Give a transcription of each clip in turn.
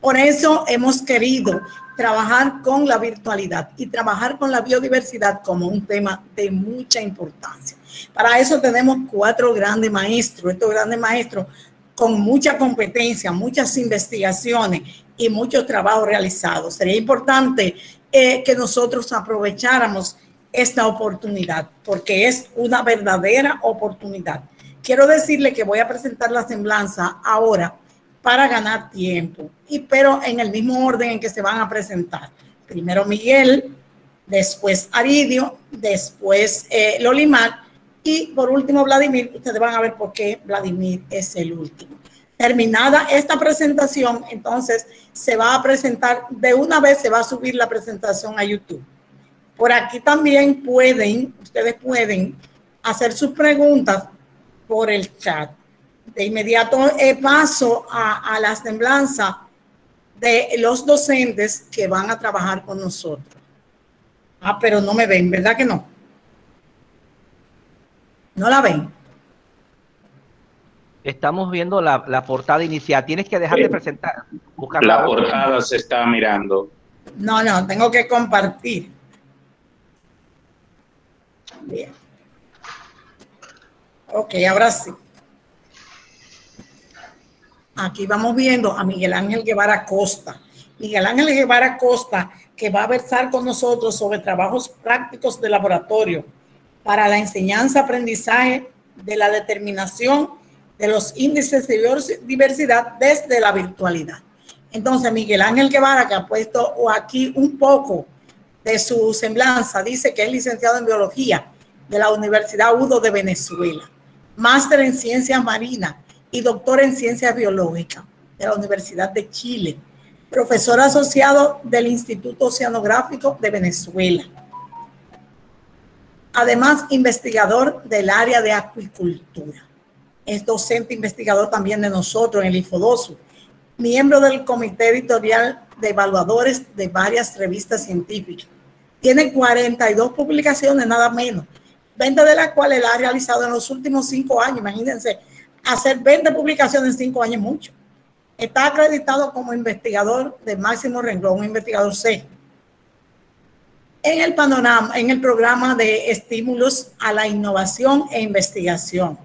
Por eso hemos querido trabajar con la virtualidad y trabajar con la biodiversidad como un tema de mucha importancia. Para eso tenemos 4 grandes maestros, estos grandes maestros con mucha competencia, muchas investigaciones y muchos trabajos realizados. Sería importante que nosotros aprovecháramos esta oportunidad, porque es una verdadera oportunidad. Quiero decirle que voy a presentar la semblanza ahora para ganar tiempo, pero en el mismo orden en que se van a presentar. Primero Miguel, después Aridio, después Lolimar y por último Vladimir. Ustedes van a ver por qué Vladimir es el último. Terminada esta presentación, entonces se va a presentar, de una vez se va a subir la presentación a YouTube. Por aquí también ustedes pueden hacer sus preguntas por el chat. De inmediato paso a la semblanza de los docentes que van a trabajar con nosotros. Pero no me ven, ¿verdad que no? ¿No la ven? Estamos viendo la portada inicial. Tienes que dejar de presentar. La portada se está mirando. No, tengo que compartir. Bien. Ok, ahora sí. Aquí vamos viendo a Miguel Ángel Guevara Costa. Miguel Ángel Guevara Costa, que va a versar con nosotros sobre trabajos prácticos de laboratorio para la enseñanza-aprendizaje de la determinación de los índices de diversidad desde la virtualidad. Entonces, Miguel Ángel Guevara, que ha puesto aquí un poco de su semblanza, dice que es licenciado en Biología de la Universidad UDO de Venezuela, máster en Ciencias Marinas y doctor en Ciencias Biológicas de la Universidad de Chile, profesor asociado del Instituto Oceanográfico de Venezuela. Además, investigador del área de acuicultura. Es docente investigador también de nosotros en el IFODOSU, miembro del comité editorial de evaluadores de varias revistas científicas. Tiene 42 publicaciones, nada menos, 20 de las cuales la ha realizado en los últimos 5 años. Imagínense, hacer 20 publicaciones en 5 años es mucho. Está acreditado como investigador de máximo renglón, un investigador C. En el programa de estímulos a la innovación e investigación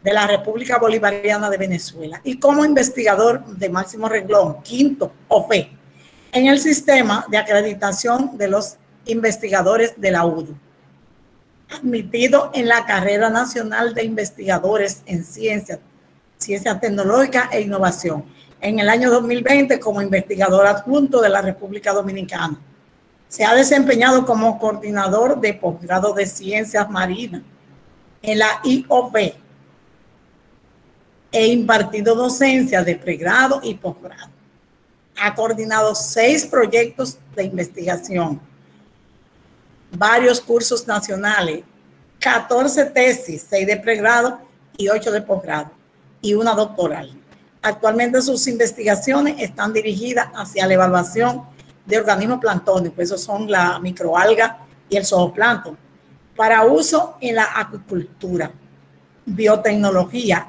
de la República Bolivariana de Venezuela y como investigador de máximo renglón, quinto OFE, en el sistema de acreditación de los investigadores de la UDO, admitido en la Carrera Nacional de Investigadores en Ciencias Tecnológicas e Innovación, en el año 2020 como investigador adjunto de la República Dominicana. Se ha desempeñado como coordinador de posgrado de Ciencias Marinas en la IOP e impartido docencia de pregrado y posgrado. Ha coordinado 6 proyectos de investigación, varios cursos nacionales, 14 tesis, 6 de pregrado y 8 de posgrado, y una doctoral. Actualmente sus investigaciones están dirigidas hacia la evaluación de organismos planctónicos, esos son la microalga y el zooplancton, para uso en la acuicultura, biotecnología,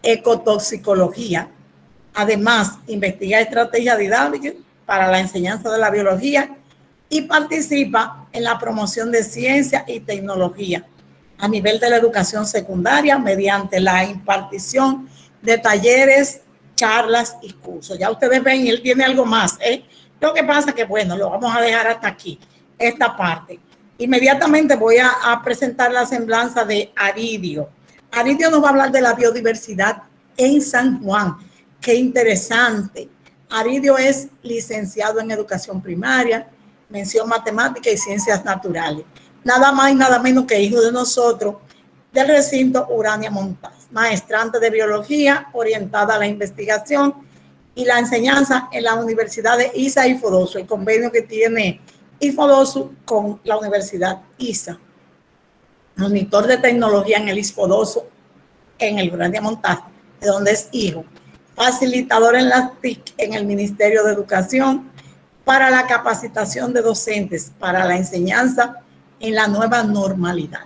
ecotoxicología. Además, investiga estrategias didácticas para la enseñanza de la biología y participa en la promoción de ciencia y tecnología a nivel de la educación secundaria mediante la impartición de talleres, charlas y cursos. Ya ustedes ven, él tiene algo más, ¿eh? Lo que pasa es que, bueno, lo vamos a dejar hasta aquí, esta parte. Inmediatamente voy a presentar la semblanza de Aridio. Aridio nos va a hablar de la biodiversidad en San Juan. Qué interesante. Aridio es licenciado en educación primaria, mención matemática y ciencias naturales. Nada más y nada menos que hijo de nosotros del recinto Urania Montaz, maestrante de biología orientada a la investigación y la enseñanza en la Universidad de ISA y IFODOSU, el convenio que tiene IFODOSU con la Universidad ISA. Monitor de tecnología en el IFODOSU, en el Urania Montaz, de donde es hijo. Facilitador en las TIC en el Ministerio de Educación para la capacitación de docentes para la enseñanza en la nueva normalidad.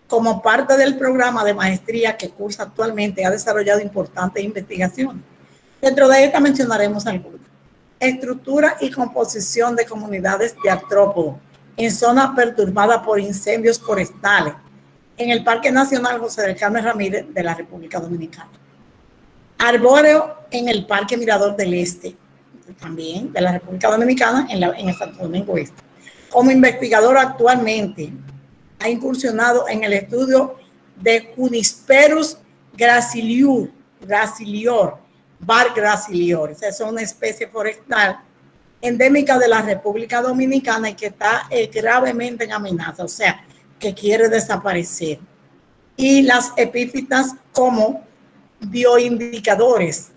Como parte del programa de maestría que cursa actualmente, ha desarrollado importantes investigaciones. Dentro de esta mencionaremos algunas. estructura y composición de comunidades de artrópodos en zonas perturbadas por incendios forestales en el Parque Nacional José del Carmen Ramírez de la República Dominicana. Arbóreo en el Parque Mirador del Este, también de la República Dominicana, en el Santo Domingo Este. Como investigador actualmente ha incursionado en el estudio de Junisperus gracilior, Var gracilior. Esa es una especie forestal endémica de la República Dominicana y que está gravemente en amenaza, o sea, que quiere desaparecer. Y las epífitas como bioindicadores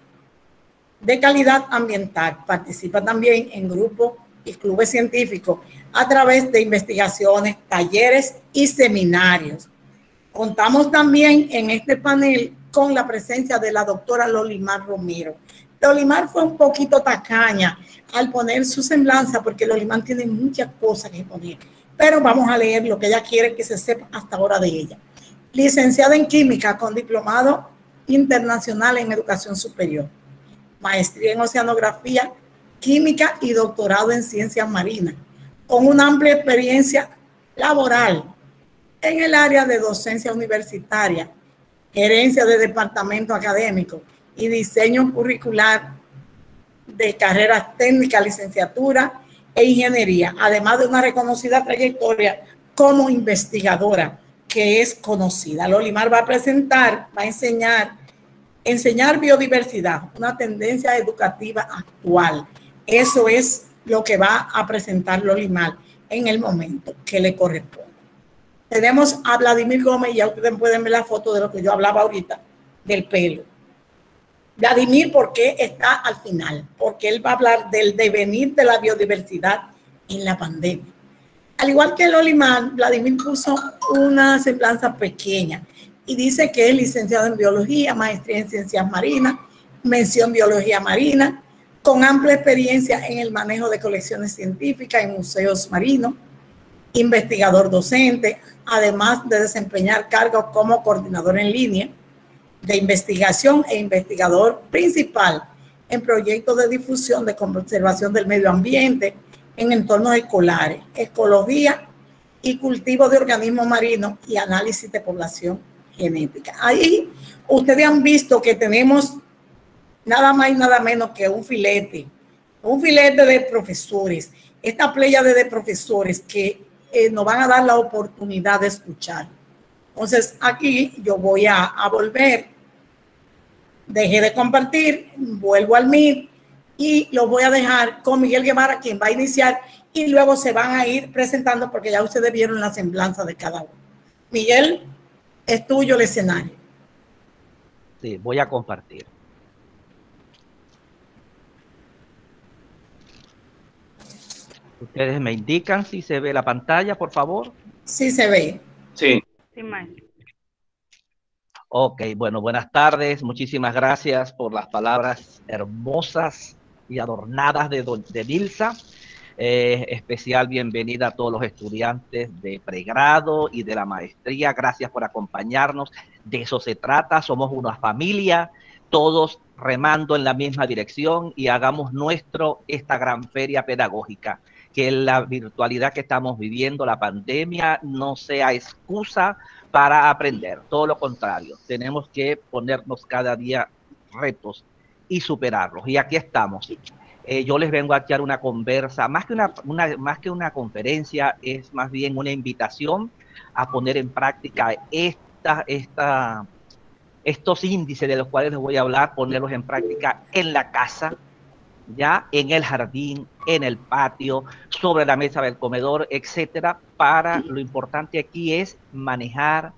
de calidad ambiental. Participa también en grupos y clubes científicos a través de investigaciones, talleres y seminarios. Contamos también en este panel con la presencia de la doctora Lolimar Romero. Lolimar fue un poquito tacaña al poner su semblanza porque Lolimar tiene muchas cosas que poner, pero vamos a leer lo que ella quiere que se sepa hasta ahora de ella. Licenciada en Química con diplomado internacional en Educación Superior, maestría en Oceanografía, Química y doctorado en Ciencias Marinas, con una amplia experiencia laboral en el área de docencia universitaria, gerencia de departamento académico y diseño curricular de carreras técnicas, licenciatura e ingeniería, además de una reconocida trayectoria como investigadora que es conocida. Lolimar va a presentar, va a enseñar biodiversidad, una tendencia educativa actual. Eso es lo que va a presentar Lolimar en el momento que le corresponde. Tenemos a Vladimir Gómez, y ya ustedes pueden ver la foto de lo que yo hablaba ahorita, del pelo. Vladimir, ¿por qué está al final? Porque él va a hablar del devenir de la biodiversidad en la pandemia. Al igual que Lolimar, Vladimir puso una semblanza pequeña y dice que es licenciado en biología, maestría en ciencias marinas, mención biología marina, con amplia experiencia en el manejo de colecciones científicas en museos marinos, investigador docente, además de desempeñar cargos como coordinador en línea de investigación e investigador principal en proyectos de difusión de conservación del medio ambiente en entornos escolares, ecología y cultivo de organismos marinos y análisis de población genética. Ahí ustedes han visto que tenemos nada más y nada menos que un filete de profesores, esta pléyade de profesores que nos van a dar la oportunidad de escuchar. Entonces, aquí yo voy a volver, dejé de compartir, vuelvo al Meet y lo voy a dejar con Miguel Guevara, quien va a iniciar, y luego se van a ir presentando porque ya ustedes vieron la semblanza de cada uno. Miguel, es tuyo el escenario. Sí, voy a compartir. Ustedes me indican si se ve la pantalla, por favor. Sí, se ve. Sí. Sí, maestro. Ok, bueno, buenas tardes. Muchísimas gracias por las palabras hermosas y adornadas de Nilsa. Especial bienvenida a todos los estudiantes de pregrado y de la maestría. Gracias por acompañarnos. De eso se trata. Somos una familia, todos remando en la misma dirección, y hagamos nuestro esta gran feria pedagógica. Que la virtualidad que estamos viviendo, la pandemia, no sea excusa para aprender. Todo lo contrario, tenemos que ponernos cada día retos y superarlos. Y aquí estamos. Yo les vengo a echar una conversa, más que una conferencia, es más bien una invitación a poner en práctica estos índices de los cuales les voy a hablar, ponerlos en práctica en la casa, ya en el jardín, en el patio, sobre la mesa del comedor, etcétera. Lo importante aquí es manejar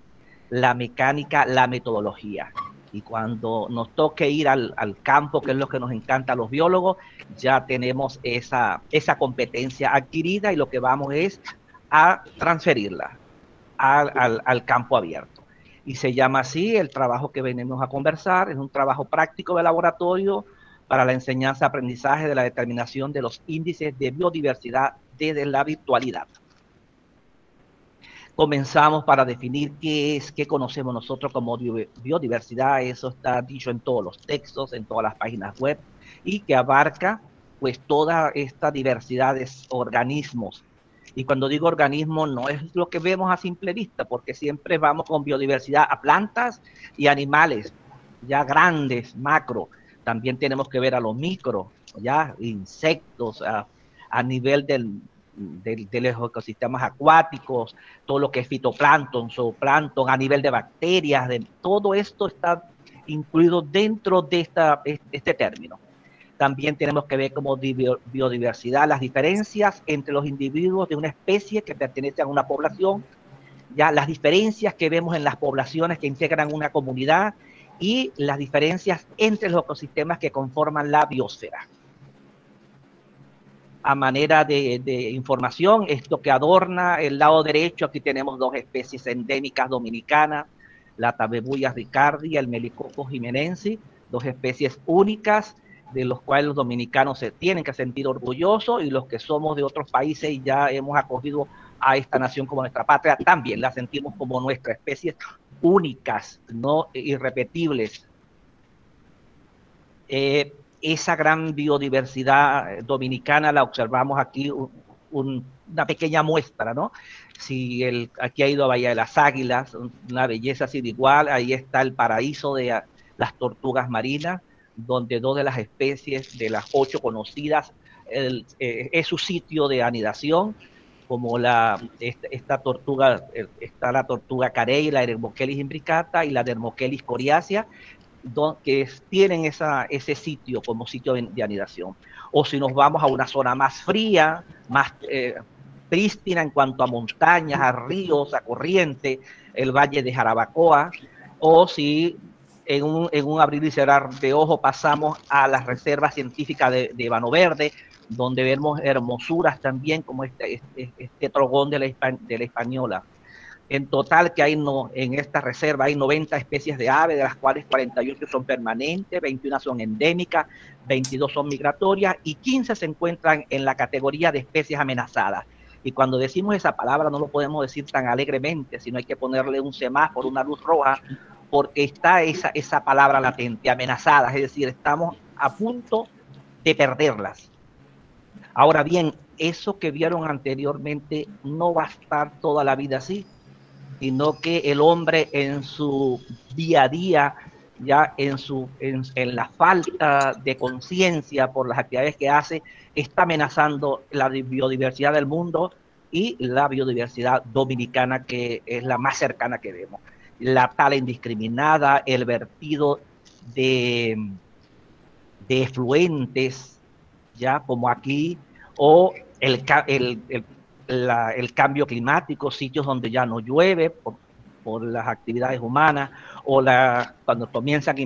la mecánica, la metodología. Y cuando nos toque ir al campo, que es lo que nos encanta a los biólogos, ya tenemos esa competencia adquirida, y lo que vamos es a transferirla al campo abierto. Y se llama así el trabajo que venimos a conversar. Es un trabajo práctico de laboratorio para la enseñanza-aprendizaje de la determinación de los índices de biodiversidad desde la virtualidad. Comenzamos para definir qué conocemos nosotros como biodiversidad. Eso está dicho en todos los textos, en todas las páginas web, y que abarca pues toda esta diversidad de organismos. Y cuando digo organismo, no es lo que vemos a simple vista, porque siempre vamos con biodiversidad a plantas y animales, ya grandes, macro. También tenemos que ver a los micro, ya insectos, a nivel de los ecosistemas acuáticos, todo lo que es fitoplancton, zooplancton, a nivel de bacterias, todo esto está incluido dentro de este término. También tenemos que ver como biodiversidad las diferencias entre los individuos de una especie que pertenece a una población, ya las diferencias que vemos en las poblaciones que integran una comunidad y las diferencias entre los ecosistemas que conforman la biosfera. A manera de información, esto que adorna el lado derecho, aquí tenemos dos especies endémicas dominicanas, la Tabebuia ricardi y el Melicoccus jimenensis, dos especies únicas de los cuales los dominicanos se tienen que sentir orgullosos, y los que somos de otros países y ya hemos acogido a esta nación como nuestra patria, también la sentimos como nuestra, especies únicas, no irrepetibles. Esa gran biodiversidad dominicana la observamos aquí, una pequeña muestra, ¿no? Si aquí ha ido a Bahía de las Águilas, una belleza sin igual, ahí está el paraíso de las tortugas marinas, donde dos de las especies de las 8 conocidas es su sitio de anidación, como esta tortuga, está la tortuga carey, la Dermochelis imbricata y la Dermochelis coriacea, que tienen ese sitio como sitio de anidación. O si nos vamos a una zona más fría, más prístina en cuanto a montañas, a ríos, a corriente, el Valle de Jarabacoa, o si en un abrir y cerrar de ojo pasamos a las reservas científicas de Vano Verde, donde vemos hermosuras también como este trogón de la Española. En total que en esta reserva hay 90 especies de aves, de las cuales 48 son permanentes, 21 son endémicas, 22 son migratorias y 15 se encuentran en la categoría de especies amenazadas. Y cuando decimos esa palabra no lo podemos decir tan alegremente, sino hay que ponerle un semáforo, una luz roja, porque está esa palabra latente, amenazadas, es decir, estamos a punto de perderlas. Ahora bien, eso que vieron anteriormente no va a estar toda la vida así, sino que el hombre en su día a día, ya en la falta de conciencia por las actividades que hace, está amenazando la biodiversidad del mundo y la biodiversidad dominicana, que es la más cercana que vemos. La tala indiscriminada, el vertido de efluentes, ya como aquí, o el cambio climático, sitios donde ya no llueve por las actividades humanas, o cuando comienzan a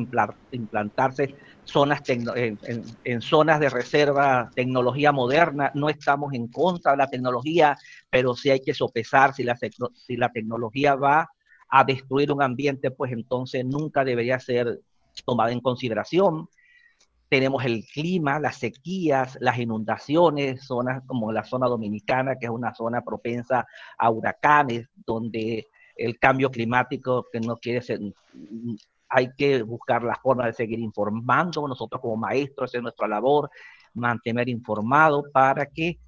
implantarse zonas en zonas de reserva, tecnología moderna. No estamos en contra de la tecnología, pero sí hay que sopesar si la tecnología va a destruir un ambiente, pues entonces nunca debería ser tomada en consideración. Tenemos el clima, las sequías, las inundaciones, zonas como la zona dominicana, que es una zona propensa a huracanes, donde el cambio climático que no quiere ser, hay que buscar la forma de seguir informando. Nosotros como maestros, es nuestra labor, mantener informado para que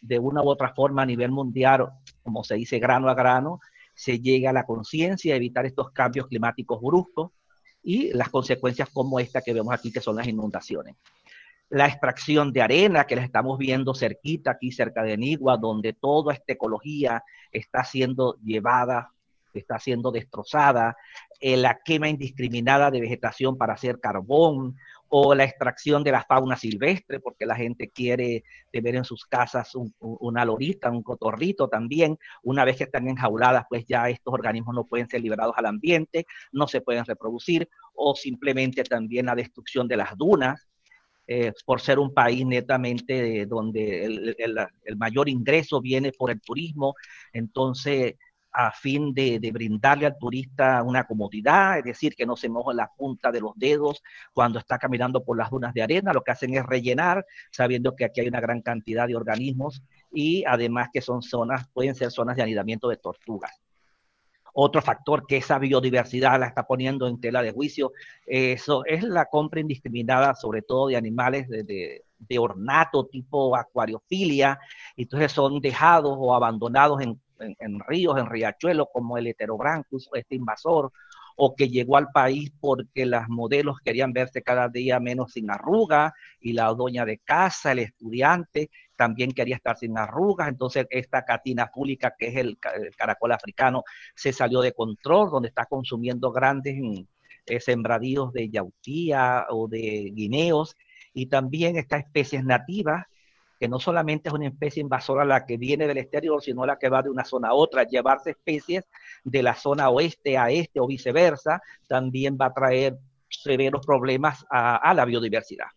de una u otra forma a nivel mundial, como se dice, grano a grano, se llegue a la conciencia de evitar estos cambios climáticos bruscos y las consecuencias como esta que vemos aquí, que son las inundaciones. La extracción de arena, que la estamos viendo cerquita, aquí cerca de Nigua, donde toda esta ecología está siendo llevada, está siendo destrozada, la quema indiscriminada de vegetación para hacer carbón, o la extracción de la fauna silvestre, porque la gente quiere tener en sus casas una lorita, un cotorrito también. Una vez que están enjauladas, pues ya estos organismos no pueden ser liberados al ambiente, no se pueden reproducir, o simplemente también la destrucción de las dunas, por ser un país netamente donde el mayor ingreso viene por el turismo. Entonces, a fin de brindarle al turista una comodidad, es decir, que no se moje la punta de los dedos cuando está caminando por las dunas de arena, lo que hacen es rellenar, sabiendo que aquí hay una gran cantidad de organismos y además que son zonas, pueden ser zonas de anidamiento de tortugas. Otro factor que esa biodiversidad la está poniendo en tela de juicio, eso es la compra indiscriminada, sobre todo de animales de ornato tipo acuariofilia, entonces son dejados o abandonados en ríos, en riachuelos, como el Heterobranchus, este invasor, o que llegó al país porque las modelos querían verse cada día menos sin arrugas, y la dueña de casa, el estudiante, también quería estar sin arrugas. Entonces esta catina pública, que es el caracol africano, se salió de control, donde está consumiendo grandes sembradíos de yautía o de guineos, y también estas especies nativas, que no solamente es una especie invasora la que viene del exterior, sino la que va de una zona a otra. Llevarse especies de la zona oeste a este o viceversa también va a traer severos problemas a la biodiversidad.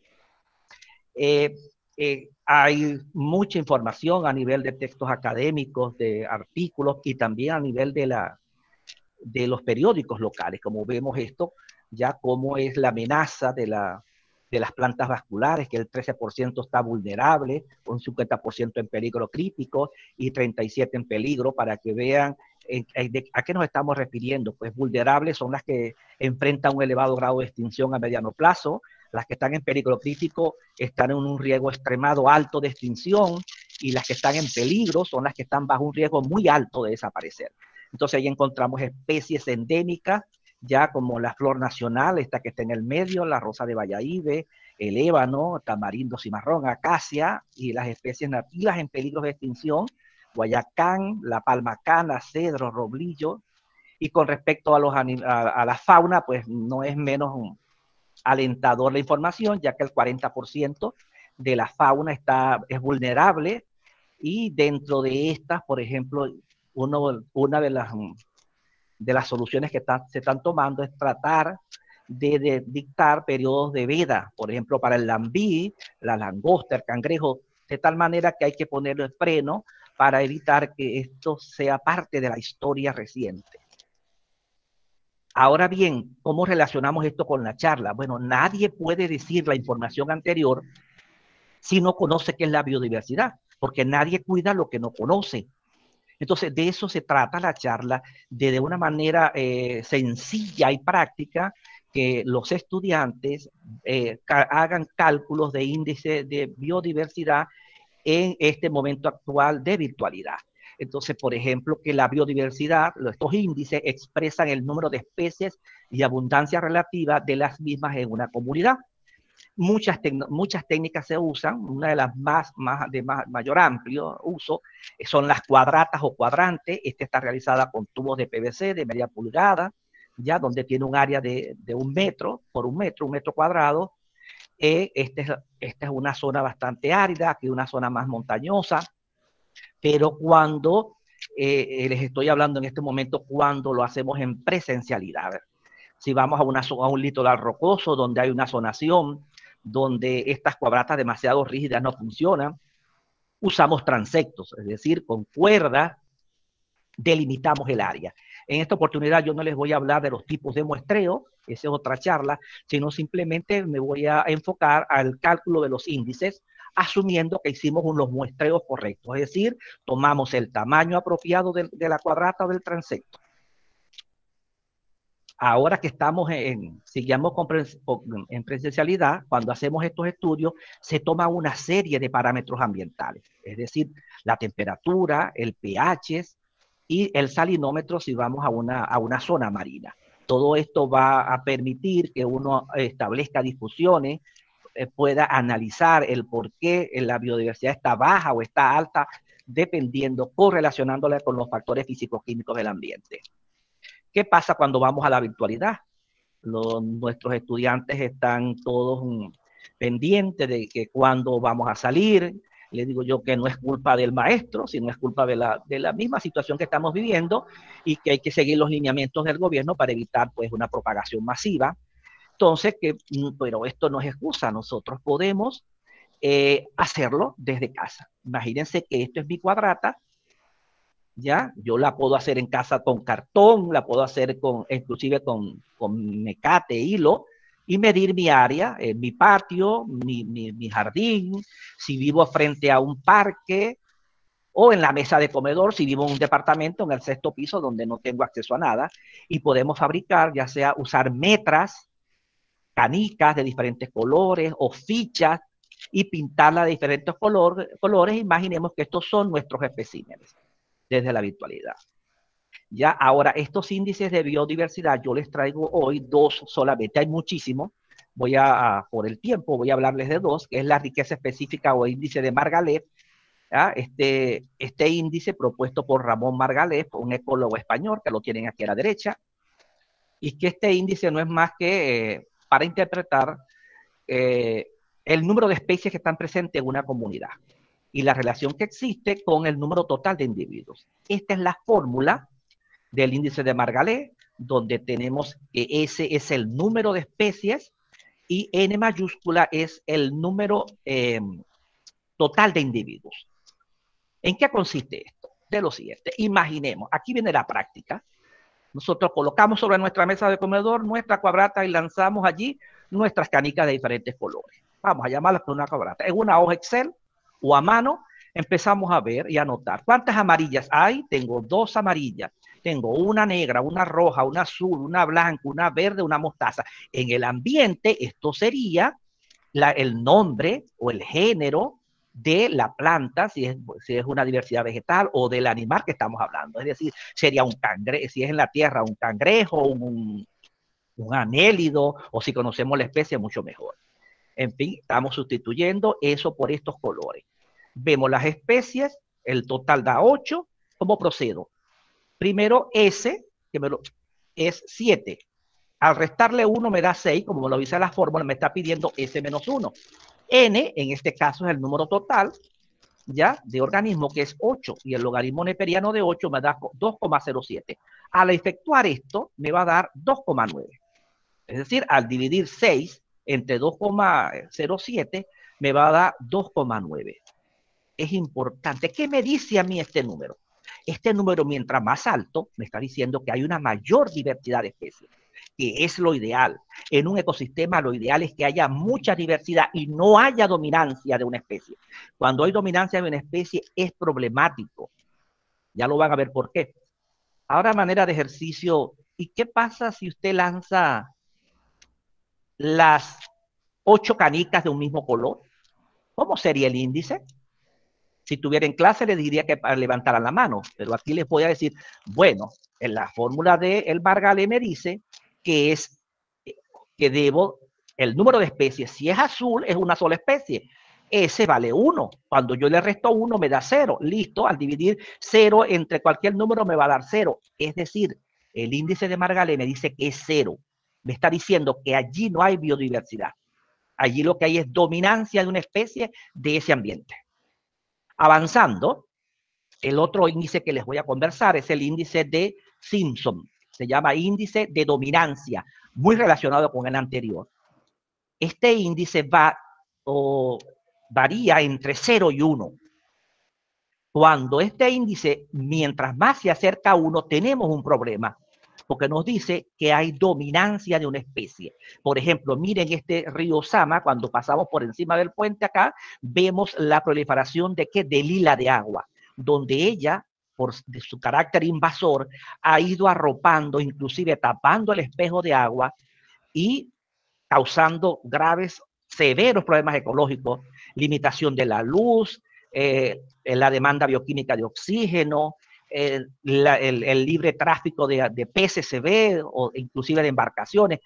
Hay mucha información a nivel de textos académicos, de artículos, y también a nivel de los periódicos locales, como vemos esto, ya cómo es la amenaza de las plantas vasculares, que el 13% está vulnerable, un 50% en peligro crítico y 37% en peligro, para que vean a qué nos estamos refiriendo. Pues vulnerables son las que enfrentan un elevado grado de extinción a mediano plazo, las que están en peligro crítico están en un riesgo extremado alto de extinción, y las que están en peligro son las que están bajo un riesgo muy alto de desaparecer. Entonces ahí encontramos especies endémicas, ya como la flor nacional, esta que está en el medio, la rosa de Valladolid, el ébano, tamarindo cimarrón, acacia, y las especies nativas en peligro de extinción, guayacán, la palma cana, cedro, roblillo. Y con respecto a la fauna, pues no es menos alentador la información, ya que el 40% de la fauna es vulnerable, y dentro de estas, por ejemplo, una de las soluciones que se están tomando es tratar de dictar periodos de veda, por ejemplo, para el lambí, la langosta, el cangrejo, de tal manera que hay que ponerle freno para evitar que esto sea parte de la historia reciente. Ahora bien, ¿cómo relacionamos esto con la charla? Bueno, nadie puede decir la información anterior si no conoce qué es la biodiversidad, porque nadie cuida lo que no conoce. Entonces, de eso se trata la charla, de una manera sencilla y práctica, que los estudiantes hagan cálculos de índice de biodiversidad en este momento actual de virtualidad. Entonces, por ejemplo, que la biodiversidad, estos índices expresan el número de especies y abundancia relativa de las mismas en una comunidad. Muchas técnicas se usan, una de las de mayor amplio uso son las cuadratas o cuadrantes. Esta está realizada con tubos de PVC de media pulgada, ya donde tiene un área de 1 metro por 1 metro, 1 metro cuadrado. Esta es una zona bastante árida, aquí una zona más montañosa, pero cuando les estoy hablando en este momento, cuando lo hacemos en presencialidad. Si vamos a un litoral rocoso donde hay una zonación, donde estas cuadratas demasiado rígidas no funcionan, usamos transectos, es decir, con cuerdas delimitamos el área. En esta oportunidad yo no les voy a hablar de los tipos de muestreo, esa es otra charla, sino simplemente me voy a enfocar al cálculo de los índices, asumiendo que hicimos unos muestreos correctos, es decir, tomamos el tamaño apropiado de la cuadrata o del transecto. Ahora que estamos sigamos en presencialidad, cuando hacemos estos estudios, se toma una serie de parámetros ambientales, es decir, la temperatura, el pH y el salinómetro si vamos a una zona marina. Todo esto va a permitir que uno establezca discusiones, pueda analizar el por qué la biodiversidad está baja o está alta, dependiendo, correlacionándola con los factores físico-químicos del ambiente. ¿Qué pasa cuando vamos a la virtualidad? Nuestros estudiantes están todos pendientes de que cuándo vamos a salir. Les digo yo que no es culpa del maestro, sino es culpa de la misma situación que estamos viviendo, y que hay que seguir los lineamientos del gobierno para evitar pues una propagación masiva. Entonces, pero esto no es excusa, nosotros podemos hacerlo desde casa. Imagínense que esto es mi cuadrata, ¿ya? Yo la puedo hacer en casa con cartón, la puedo hacer inclusive con mecate, hilo, y medir mi área, mi patio, mi jardín, si vivo frente a un parque o en la mesa de comedor si vivo en un departamento en el 6º piso donde no tengo acceso a nada, y podemos fabricar, ya sea usar metras, canicas de diferentes colores o fichas y pintarla de diferentes colores. Imaginemos que estos son nuestros especímenes desde la virtualidad. Ya ahora, estos índices de biodiversidad, yo les traigo hoy 2 solamente, hay muchísimos. Por el tiempo, voy a hablarles de 2, que es la riqueza específica o índice de Margalef. Este índice propuesto por Ramón Margalef, un ecólogo español, que lo tienen aquí a la derecha, y que este índice no es más que para interpretar el número de especies que están presentes en una comunidad y la relación que existe con el número total de individuos. Esta es la fórmula del índice de Margalef, donde tenemos que S es el número de especies y N mayúscula es el número total de individuos. ¿En qué consiste esto? De lo siguiente, imaginemos, aquí viene la práctica. Nosotros colocamos sobre nuestra mesa de comedor nuestra cuadrata y lanzamos allí nuestras canicas de diferentes colores. Vamos a llamarlas con una cuadrata. En una hoja Excel o a mano empezamos a ver y a anotar. ¿Cuántas amarillas hay? Tengo 2 amarillas. Tengo una negra, una roja, una azul, una blanca, una verde, una mostaza. En el ambiente esto sería el nombre o el género de la planta, si es una diversidad vegetal, o del animal que estamos hablando. Es decir, sería un cangrejo, si es en la tierra, un cangrejo, un anélido, o si conocemos la especie, mucho mejor. En fin, estamos sustituyendo eso por estos colores. Vemos las especies, el total da 8. ¿Cómo procedo? Primero S, es 7. Al restarle 1 me da 6, como me lo dice la fórmula, me está pidiendo S menos 1. N, en este caso, es el número total, ¿ya? De organismo, que es 8, y el logaritmo neperiano de 8 me da 2,07. Al efectuar esto, me va a dar 2,9. Es decir, al dividir 6 entre 2,07, me va a dar 2,9. Es importante. ¿Qué me dice a mí este número? Este número, mientras más alto, me está diciendo que hay una mayor diversidad de especies, que es lo ideal. En un ecosistema lo ideal es que haya mucha diversidad y no haya dominancia de una especie. Cuando hay dominancia de una especie es problemático. Ya lo van a ver por qué. Ahora, manera de ejercicio, ¿y qué pasa si usted lanza las 8 canicas de un mismo color? ¿Cómo sería el índice? Si tuviera en clase, le diría que levantaran la mano, pero aquí les voy a decir, bueno, en la fórmula de el Margalef me dice que el número de especies, si es azul, es una sola especie. S vale 1. Cuando yo le resto 1, me da 0. Listo, al dividir 0 entre cualquier número me va a dar 0. Es decir, el índice de Margalef me dice que es 0. Me está diciendo que allí no hay biodiversidad. Allí lo que hay es dominancia de una especie de ese ambiente. Avanzando, el otro índice que les voy a conversar es el índice de Simpson. Se llama índice de dominancia, muy relacionado con el anterior. Este índice varía entre 0 y 1. Cuando este índice, mientras más se acerca a 1, tenemos un problema, porque nos dice que hay dominancia de una especie. Por ejemplo, miren este río Sama, cuando pasamos por encima del puente acá, vemos la proliferación de lila de agua, donde ella, por su carácter invasor, ha ido arropando, inclusive tapando el espejo de agua y causando graves, severos problemas ecológicos, limitación de la luz, la demanda bioquímica de oxígeno, el libre tráfico de peces se ve, o inclusive de embarcaciones.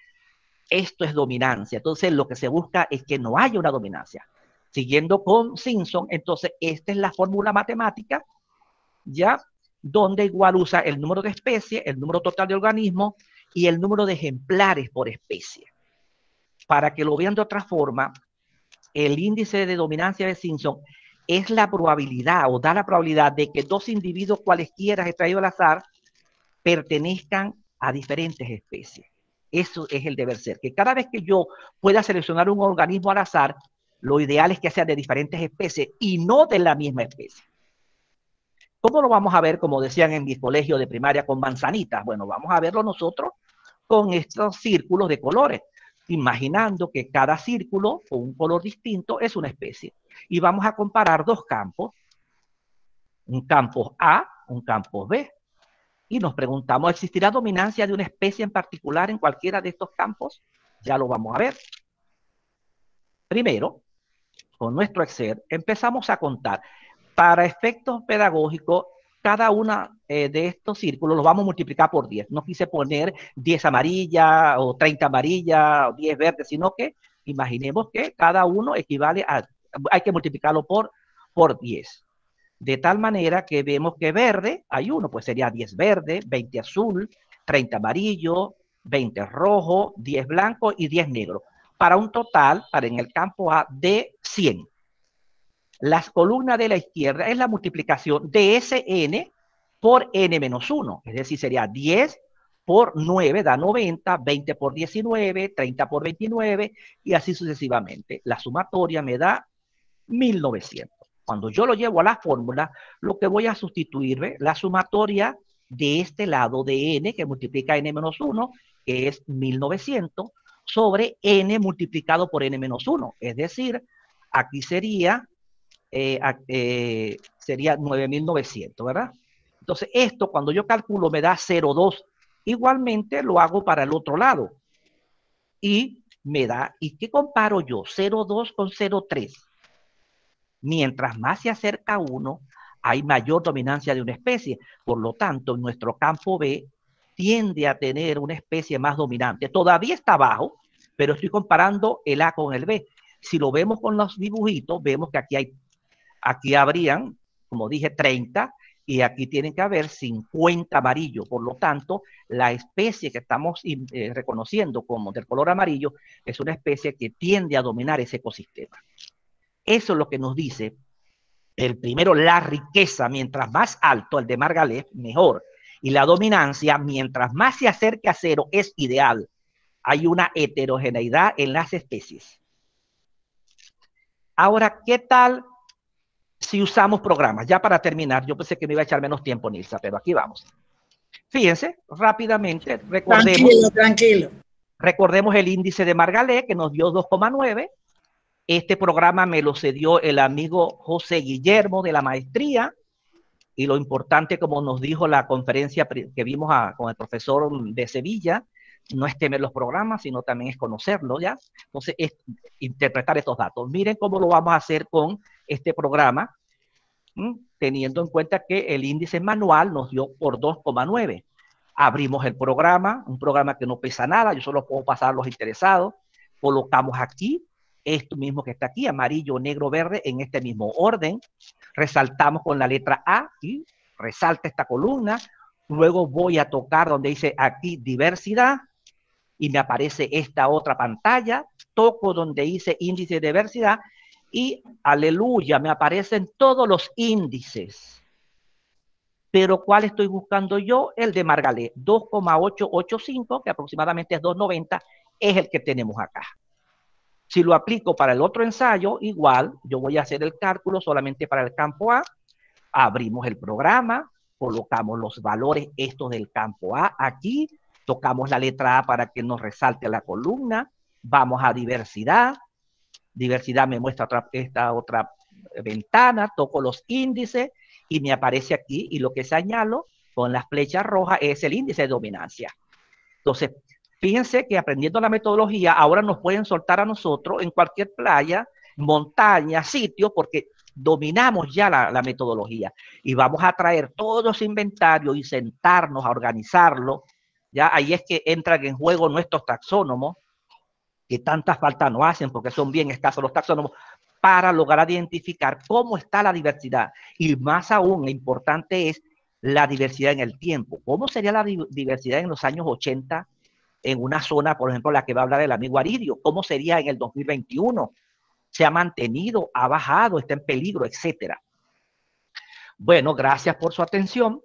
Esto es dominancia. Entonces, lo que se busca es que no haya una dominancia. Siguiendo con Simpson, entonces, esta es la fórmula matemática, ¿ya? Donde igual usa el número de especies, el número total de organismos y el número de ejemplares por especie. Para que lo vean de otra forma, el índice de dominancia de Simpson es la probabilidad o da la probabilidad de que 2 individuos cualesquiera extraídos al azar pertenezcan a diferentes especies. Eso es el deber ser, que cada vez que yo pueda seleccionar un organismo al azar, lo ideal es que sea de diferentes especies y no de la misma especie. ¿Cómo lo vamos a ver, como decían en mi colegio de primaria, con manzanitas? Bueno, vamos a verlo nosotros con estos círculos de colores, imaginando que cada círculo con un color distinto es una especie. Y vamos a comparar 2 campos, un campo A, un campo B. Y nos preguntamos, ¿existirá dominancia de una especie en particular en cualquiera de estos campos? Ya lo vamos a ver. Primero, con nuestro Excel, empezamos a contar. Para efectos pedagógicos, cada una de estos círculos los vamos a multiplicar por 10. No quise poner 10 amarillas o 30 amarillas o 10 verdes, sino que imaginemos que cada uno equivale a, hay que multiplicarlo por 10. De tal manera que vemos que verde, hay uno, pues sería 10 verde, 20 azul, 30 amarillo, 20 rojo, 10 blanco y 10 negro. Para un total, para en el campo A, de 100. Las columnas de la izquierda es la multiplicación de ese n por n-1. Es decir, sería 10 por 9 da 90, 20 por 19, 30 por 29 y así sucesivamente. La sumatoria me da 1900. Cuando yo lo llevo a la fórmula, lo que voy a sustituir, ¿ve? La sumatoria de este lado de n, que multiplica n-1, que es 1900, sobre n multiplicado por n-1. Es decir, aquí sería 9900, ¿verdad? Entonces, esto cuando yo calculo me da 0,2. Igualmente lo hago para el otro lado. Y me da, ¿y qué comparo yo? 0,2 con 0,3. Mientras más se acerca uno, hay mayor dominancia de una especie. Por lo tanto, nuestro campo B tiende a tener una especie más dominante. Todavía está bajo, pero estoy comparando el A con el B. Si lo vemos con los dibujitos, vemos que aquí habrían, como dije, 30, y aquí tienen que haber 50 amarillos. Por lo tanto, la especie que estamos reconociendo como del color amarillo es una especie que tiende a dominar ese ecosistema. Eso es lo que nos dice el primero, la riqueza, mientras más alto, el de Margalef, mejor. Y la dominancia, mientras más se acerque a cero, es ideal. Hay una heterogeneidad en las especies. Ahora, ¿qué tal si usamos programas? Ya para terminar, yo pensé que me iba a echar menos tiempo, Nilsa, pero aquí vamos. Fíjense, rápidamente, Tranquilo. Recordemos el índice de Margalef, que nos dio 2,9. Este programa me lo cedió el amigo José Guillermo de la maestría, y lo importante, como nos dijo la conferencia que vimos con el profesor de Sevilla, no es temer los programas, sino también es conocerlos, ¿ya? Entonces, es interpretar estos datos. Miren cómo lo vamos a hacer con este programa, teniendo en cuenta que el índice manual nos dio por 2,9. Abrimos el programa, un programa que no pesa nada, yo solo puedo pasar a los interesados, colocamos aquí esto mismo que está aquí, amarillo, negro, verde, en este mismo orden. Resaltamos con la letra A y resalta esta columna. Luego voy a tocar donde dice aquí diversidad y me aparece esta otra pantalla. Toco donde dice índice de diversidad y aleluya, me aparecen todos los índices. Pero ¿cuál estoy buscando yo? El de Margalef, 2,885, que aproximadamente es 2,90, es el que tenemos acá. Si lo aplico para el otro ensayo, igual, yo voy a hacer el cálculo solamente para el campo A. Abrimos el programa, colocamos los valores estos del campo A aquí, tocamos la letra A para que nos resalte la columna, vamos a diversidad, diversidad me muestra esta otra ventana, toco los índices y me aparece aquí, y lo que señalo con las flechas rojas es el índice de dominancia. Entonces, fíjense que aprendiendo la metodología, ahora nos pueden soltar a nosotros en cualquier playa, montaña, sitio, porque dominamos ya la metodología. Y vamos a traer todos los inventarios y sentarnos a organizarlo. Ya ahí es que entran en juego nuestros taxónomos, que tanta falta no hacen, porque son bien escasos los taxónomos, para lograr identificar cómo está la diversidad. Y más aún, lo importante es la diversidad en el tiempo. ¿Cómo sería la diversidad en los años 80 en una zona, por ejemplo, la que va a hablar el amigo Aridio? ¿Cómo sería en el 2021? ¿Se ha mantenido, ha bajado, está en peligro, etcétera? Bueno, gracias por su atención.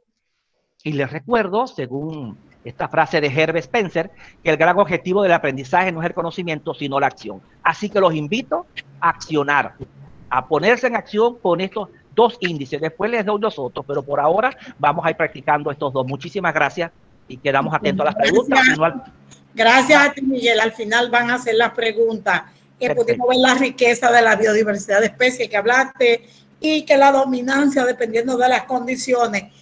Y les recuerdo, según esta frase de Herbert Spencer, que el gran objetivo del aprendizaje no es el conocimiento, sino la acción. Así que los invito a accionar, a ponerse en acción con estos dos índices. Después les doy los otros, pero por ahora vamos a ir practicando estos dos. Muchísimas gracias y quedamos atentos a las preguntas. Gracias a ti, Miguel. Al final van a hacer las preguntas. Pudimos ver la riqueza de la biodiversidad de especies que hablaste, y que la dominancia, dependiendo de las condiciones,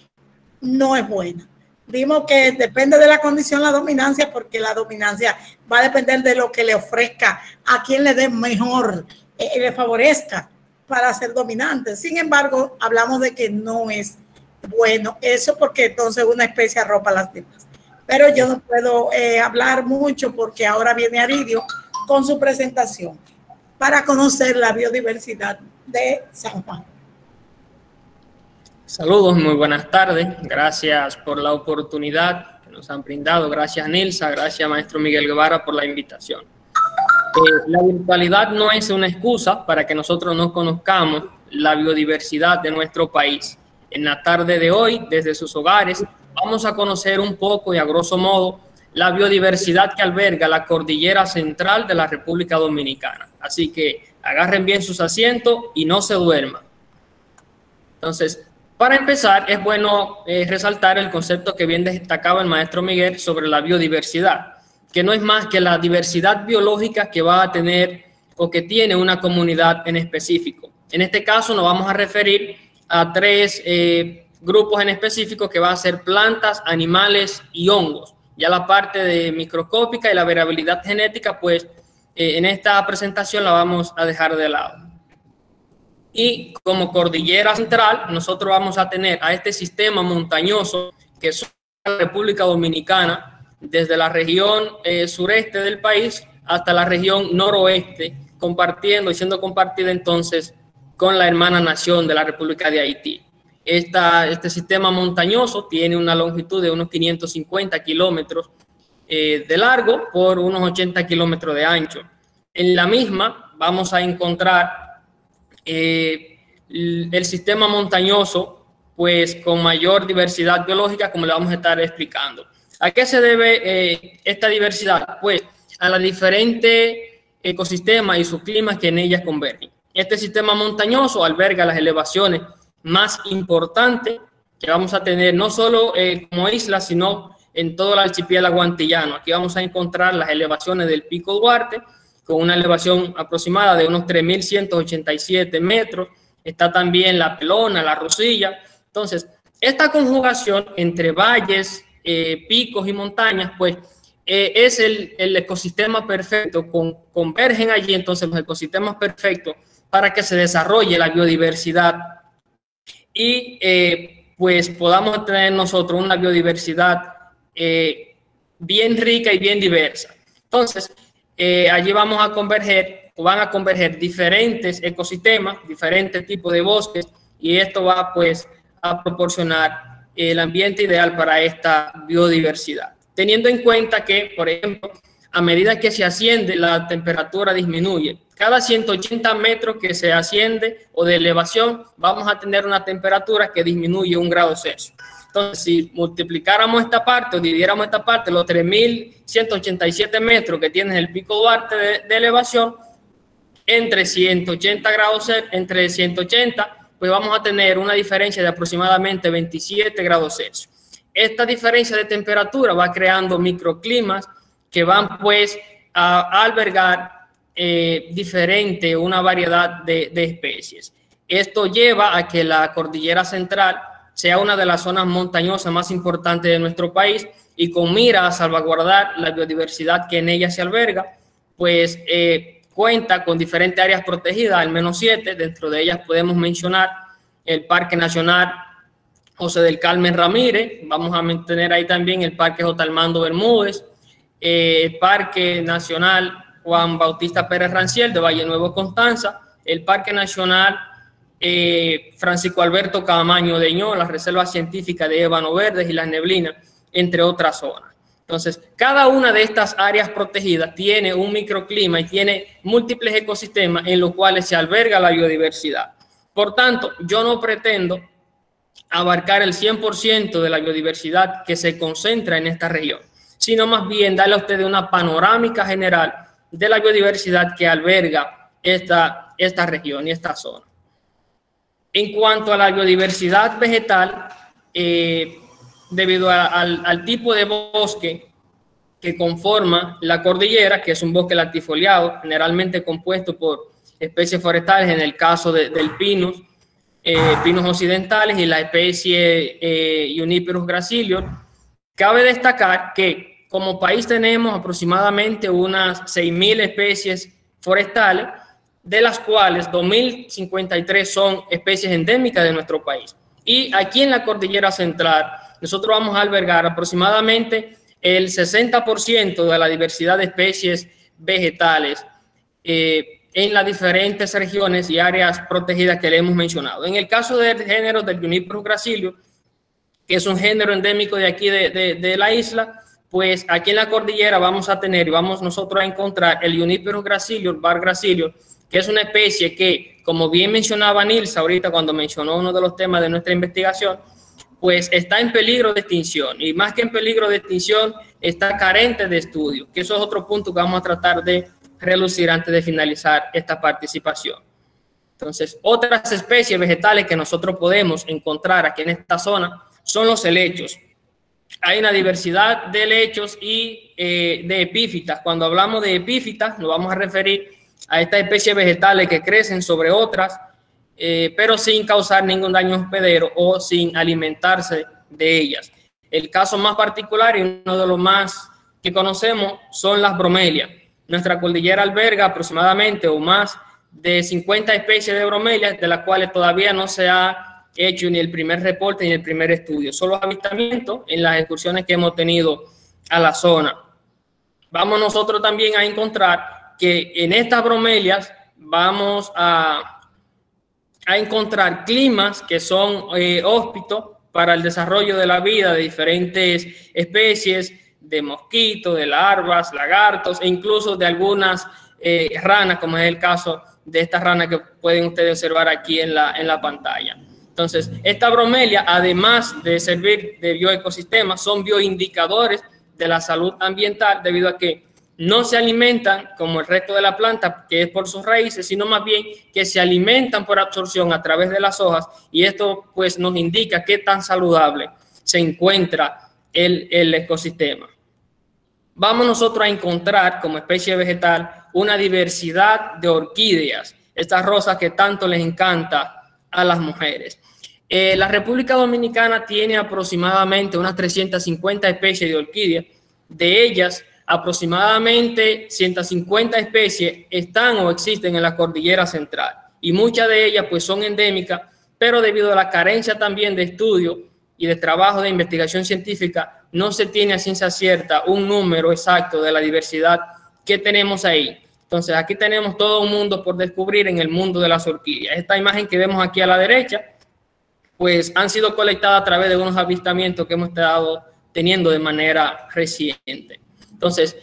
no es buena. Dimos que depende de la condición la dominancia, porque la dominancia va a depender de lo que le ofrezca a quien le dé mejor, le favorezca para ser dominante. Sin embargo, hablamos de que no es bueno eso, porque entonces una especie arropa las demás. Pero yo no puedo hablar mucho porque ahora viene Aridio con su presentación para conocer la biodiversidad de San Juan. Saludos, muy buenas tardes. Gracias por la oportunidad que nos han brindado. Gracias, Nilsa. Gracias, maestro Miguel Guevara, por la invitación. La virtualidad no es una excusa para que nosotros no conozcamos la biodiversidad de nuestro país. En la tarde de hoy, desde sus hogares, vamos a conocer un poco y a grosso modo la biodiversidad que alberga la cordillera central de la República Dominicana. Así que agarren bien sus asientos y no se duerman. Entonces, para empezar, es bueno resaltar el concepto que bien destacaba el maestro Miguel sobre la biodiversidad, que no es más que la diversidad biológica que va a tener o que tiene una comunidad en específico. En este caso nos vamos a referir a tres grupos en específico, que va a ser plantas, animales y hongos. Ya la parte de microscópica y la variabilidad genética, pues en esta presentación la vamos a dejar de lado. Y como cordillera central, nosotros vamos a tener a este sistema montañoso que es la República Dominicana, desde la región sureste del país hasta la región noroeste, compartiendo y siendo compartida entonces con la hermana nación de la República de Haití. Este sistema montañoso tiene una longitud de unos 550 kilómetros de largo por unos 80 kilómetros de ancho. En la misma vamos a encontrar el sistema montañoso, pues con mayor diversidad biológica, como le vamos a estar explicando. ¿A qué se debe esta diversidad? Pues a los diferentes ecosistemas y sus climas que en ellas convergen. Este sistema montañoso alberga las elevaciones más importantes que vamos a tener, no solo como isla, sino en todo el archipiélago antillano. Aquí vamos a encontrar las elevaciones del Pico Duarte, con una elevación aproximada de unos 3.187 metros. Está también la Pelona, la Rosilla. Entonces, esta conjugación entre valles, picos y montañas, pues es el ecosistema perfecto. Convergen allí entonces los ecosistemas perfectos para que se desarrolle la biodiversidad y pues podamos tener nosotros una biodiversidad bien rica y bien diversa. Entonces, allí vamos a converger, o van a converger diferentes ecosistemas, diferentes tipos de bosques, y esto va pues a proporcionar el ambiente ideal para esta biodiversidad. Teniendo en cuenta que, por ejemplo, a medida que se asciende, la temperatura disminuye. Cada 180 metros que se asciende o de elevación, vamos a tener una temperatura que disminuye 1 grado Celsius. Entonces, si multiplicáramos esta parte o dividiéramos esta parte, los 3.187 metros que tiene el Pico Duarte de elevación, entre 180 grados, entre 180, pues vamos a tener una diferencia de aproximadamente 27 grados Celsius. Esta diferencia de temperatura va creando microclimas que van pues a albergar una variedad de especies. Esto lleva a que la cordillera central sea una de las zonas montañosas más importantes de nuestro país, y con mira a salvaguardar la biodiversidad que en ella se alberga, pues cuenta con diferentes áreas protegidas, al menos 7. Dentro de ellas podemos mencionar el Parque Nacional José del Carmen Ramírez, vamos a mantener ahí también el Parque J. Armando Bermúdez, el Parque Nacional Juan Bautista Pérez Ranciel de Valle Nuevo Constanza, el Parque Nacional Francisco Alberto Camaño de Ño, la Reserva Científica de Ébano Verdes y Las Neblinas, entre otras zonas. Entonces, cada una de estas áreas protegidas tiene un microclima y tiene múltiples ecosistemas en los cuales se alberga la biodiversidad. Por tanto, yo no pretendo abarcar el 100% de la biodiversidad que se concentra en esta región, sino más bien darle a ustedes una panorámica general de la biodiversidad que alberga esta región y esta zona. En cuanto a la biodiversidad vegetal, debido al tipo de bosque que conforma la cordillera, que es un bosque latifoliado, generalmente compuesto por especies forestales, en el caso del pinus, pinos occidentales y la especie Juniperus gracilior. Cabe destacar que como país tenemos aproximadamente unas 6.000 especies forestales, de las cuales 2.053 son especies endémicas de nuestro país. Y aquí en la cordillera central, nosotros vamos a albergar aproximadamente el 60% de la diversidad de especies vegetales en las diferentes regiones y áreas protegidas que le hemos mencionado. En el caso del género del Juniperus gracilior, que es un género endémico de aquí de la isla, pues aquí en la cordillera vamos a tener y vamos nosotros a encontrar el Juniperus gracilior, var gracilior, que es una especie que, como bien mencionaba Nilsa ahorita cuando mencionó uno de los temas de nuestra investigación, pues está en peligro de extinción, y más que en peligro de extinción, está carente de estudio, que eso es otro punto que vamos a tratar de relucir antes de finalizar esta participación. Entonces, otras especies vegetales que nosotros podemos encontrar aquí en esta zona son los helechos. Hay una diversidad de helechos y de epífitas. Cuando hablamos de epífitas, nos vamos a referir a estas especies vegetales que crecen sobre otras, pero sin causar ningún daño hospedero o sin alimentarse de ellas. El caso más particular y uno de los más que conocemos son las bromelias. Nuestra cordillera alberga aproximadamente o más de 50 especies de bromelias, de las cuales todavía no se ha hecho ni el primer reporte ni el primer estudio. Son los avistamientos en las excursiones que hemos tenido a la zona. Vamos nosotros también a encontrar que en estas bromelias vamos a encontrar climas que son hóspitos para el desarrollo de la vida de diferentes especies de mosquitos, de larvas, lagartos e incluso de algunas ranas, como es el caso de esta rana que pueden ustedes observar aquí en la pantalla. Entonces, esta bromelia, además de servir de bioecosistemas, son bioindicadores de la salud ambiental debido a que no se alimentan como el resto de la planta, que es por sus raíces, sino más bien que se alimentan por absorción a través de las hojas, y esto pues nos indica qué tan saludable se encuentra el ecosistema. Vamos nosotros a encontrar como especie vegetal una diversidad de orquídeas, estas rosas que tanto les encanta a las mujeres. La República Dominicana tiene aproximadamente unas 350 especies de orquídeas. De ellas, aproximadamente 150 especies están o existen en la cordillera central, y muchas de ellas pues son endémicas, pero debido a la carencia también de estudio y de trabajo de investigación científica, no se tiene a ciencia cierta un número exacto de la diversidad que tenemos ahí. Entonces aquí tenemos todo un mundo por descubrir en el mundo de las orquídeas. Esta imagen que vemos aquí a la derecha pues han sido colectadas a través de unos avistamientos que hemos estado teniendo de manera reciente. Entonces,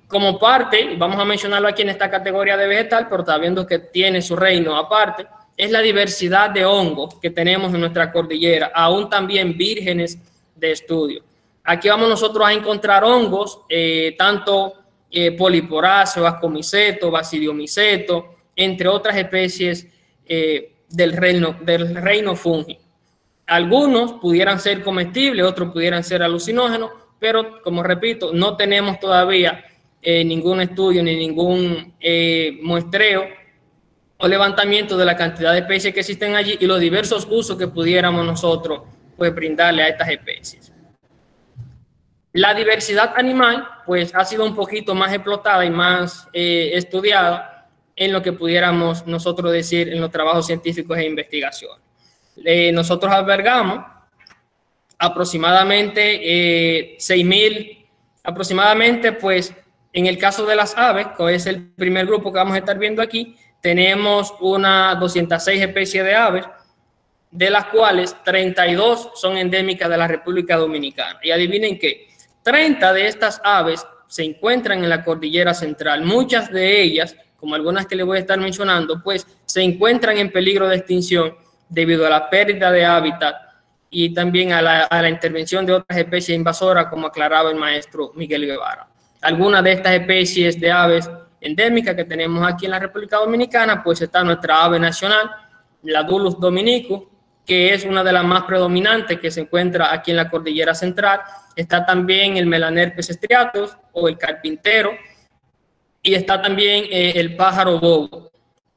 como parte, vamos a mencionarlo aquí en esta categoría de vegetal, pero está viendo que tiene su reino aparte, es la diversidad de hongos que tenemos en nuestra cordillera, aún también vírgenes de estudio. Aquí vamos nosotros a encontrar hongos, tanto poliporáceo, ascomiceto, basidiomiceto, entre otras especies del reino fungi. Algunos pudieran ser comestibles, otros pudieran ser alucinógenos, pero como repito, no tenemos todavía ningún estudio ni ningún muestreo o levantamiento de la cantidad de especies que existen allí y los diversos usos que pudiéramos nosotros pues brindarle a estas especies. La diversidad animal pues ha sido un poquito más explotada y más estudiada en lo que pudiéramos nosotros decir en los trabajos científicos e investigación. Nosotros albergamos aproximadamente 6.000, aproximadamente pues en el caso de las aves, que es el primer grupo que vamos a estar viendo aquí, tenemos unas 206 especies de aves, de las cuales 32 son endémicas de la República Dominicana. Y adivinen qué, 30 de estas aves se encuentran en la cordillera central. Muchas de ellas, como algunas que les voy a estar mencionando, pues se encuentran en peligro de extinción debido a la pérdida de hábitat y también a la intervención de otras especies invasoras, como aclaraba el maestro Miguel Guevara. Algunas de estas especies de aves endémicas que tenemos aquí en la República Dominicana, pues está nuestra ave nacional, la Dulus dominicus, que es una de las más predominantes que se encuentra aquí en la cordillera central. Está también el Melanerpes striatus o el carpintero, y está también el pájaro bobo.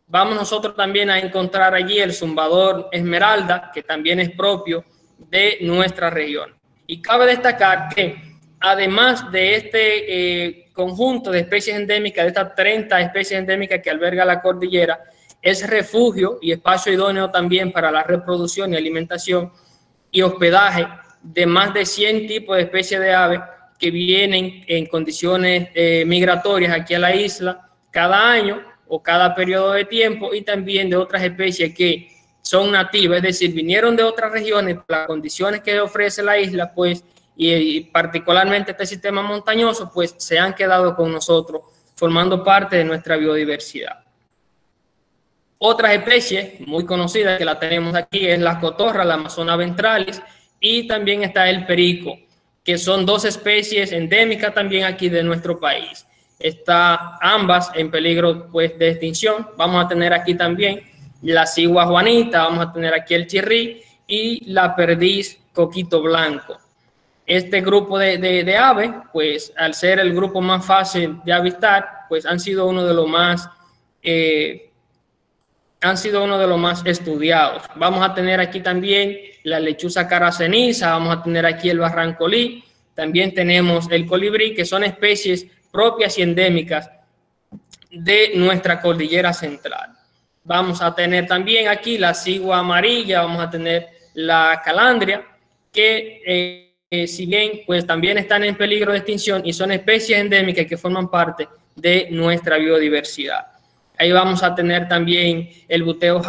Vamos nosotros también a encontrar allí el zumbador esmeralda, que también es propio de nuestra región. Y cabe destacar que además de este conjunto de especies endémicas, de estas 30 especies endémicas que alberga la cordillera, es refugio y espacio idóneo también para la reproducción y alimentación y hospedaje de más de 100 tipos de especies de aves que vienen en condiciones migratorias aquí a la isla cada año o cada periodo de tiempo, y también de otras especies que son nativas, es decir, vinieron de otras regiones por las condiciones que ofrece la isla, pues, y particularmente este sistema montañoso, pues se han quedado con nosotros, formando parte de nuestra biodiversidad. Otras especies muy conocidas que la tenemos aquí es la cotorra, la Amazona ventralis, y también está el perico, que son dos especies endémicas también aquí de nuestro país. Está ambas en peligro, pues, de extinción. Vamos a tener aquí también la cigua juanita, vamos a tener aquí el chirrí y la perdiz coquito blanco. Este grupo de aves, pues al ser el grupo más fácil de avistar, pues han sido uno de los más estudiados. Vamos a tener aquí también la lechuza cara ceniza, vamos a tener aquí el barrancolí, también tenemos el colibrí, que son especies propias y endémicas de nuestra cordillera central. Vamos a tener también aquí la cigua amarilla, vamos a tener la calandria, que si bien pues también están en peligro de extinción y son especies endémicas que forman parte de nuestra biodiversidad. Ahí vamos a tener también el buteo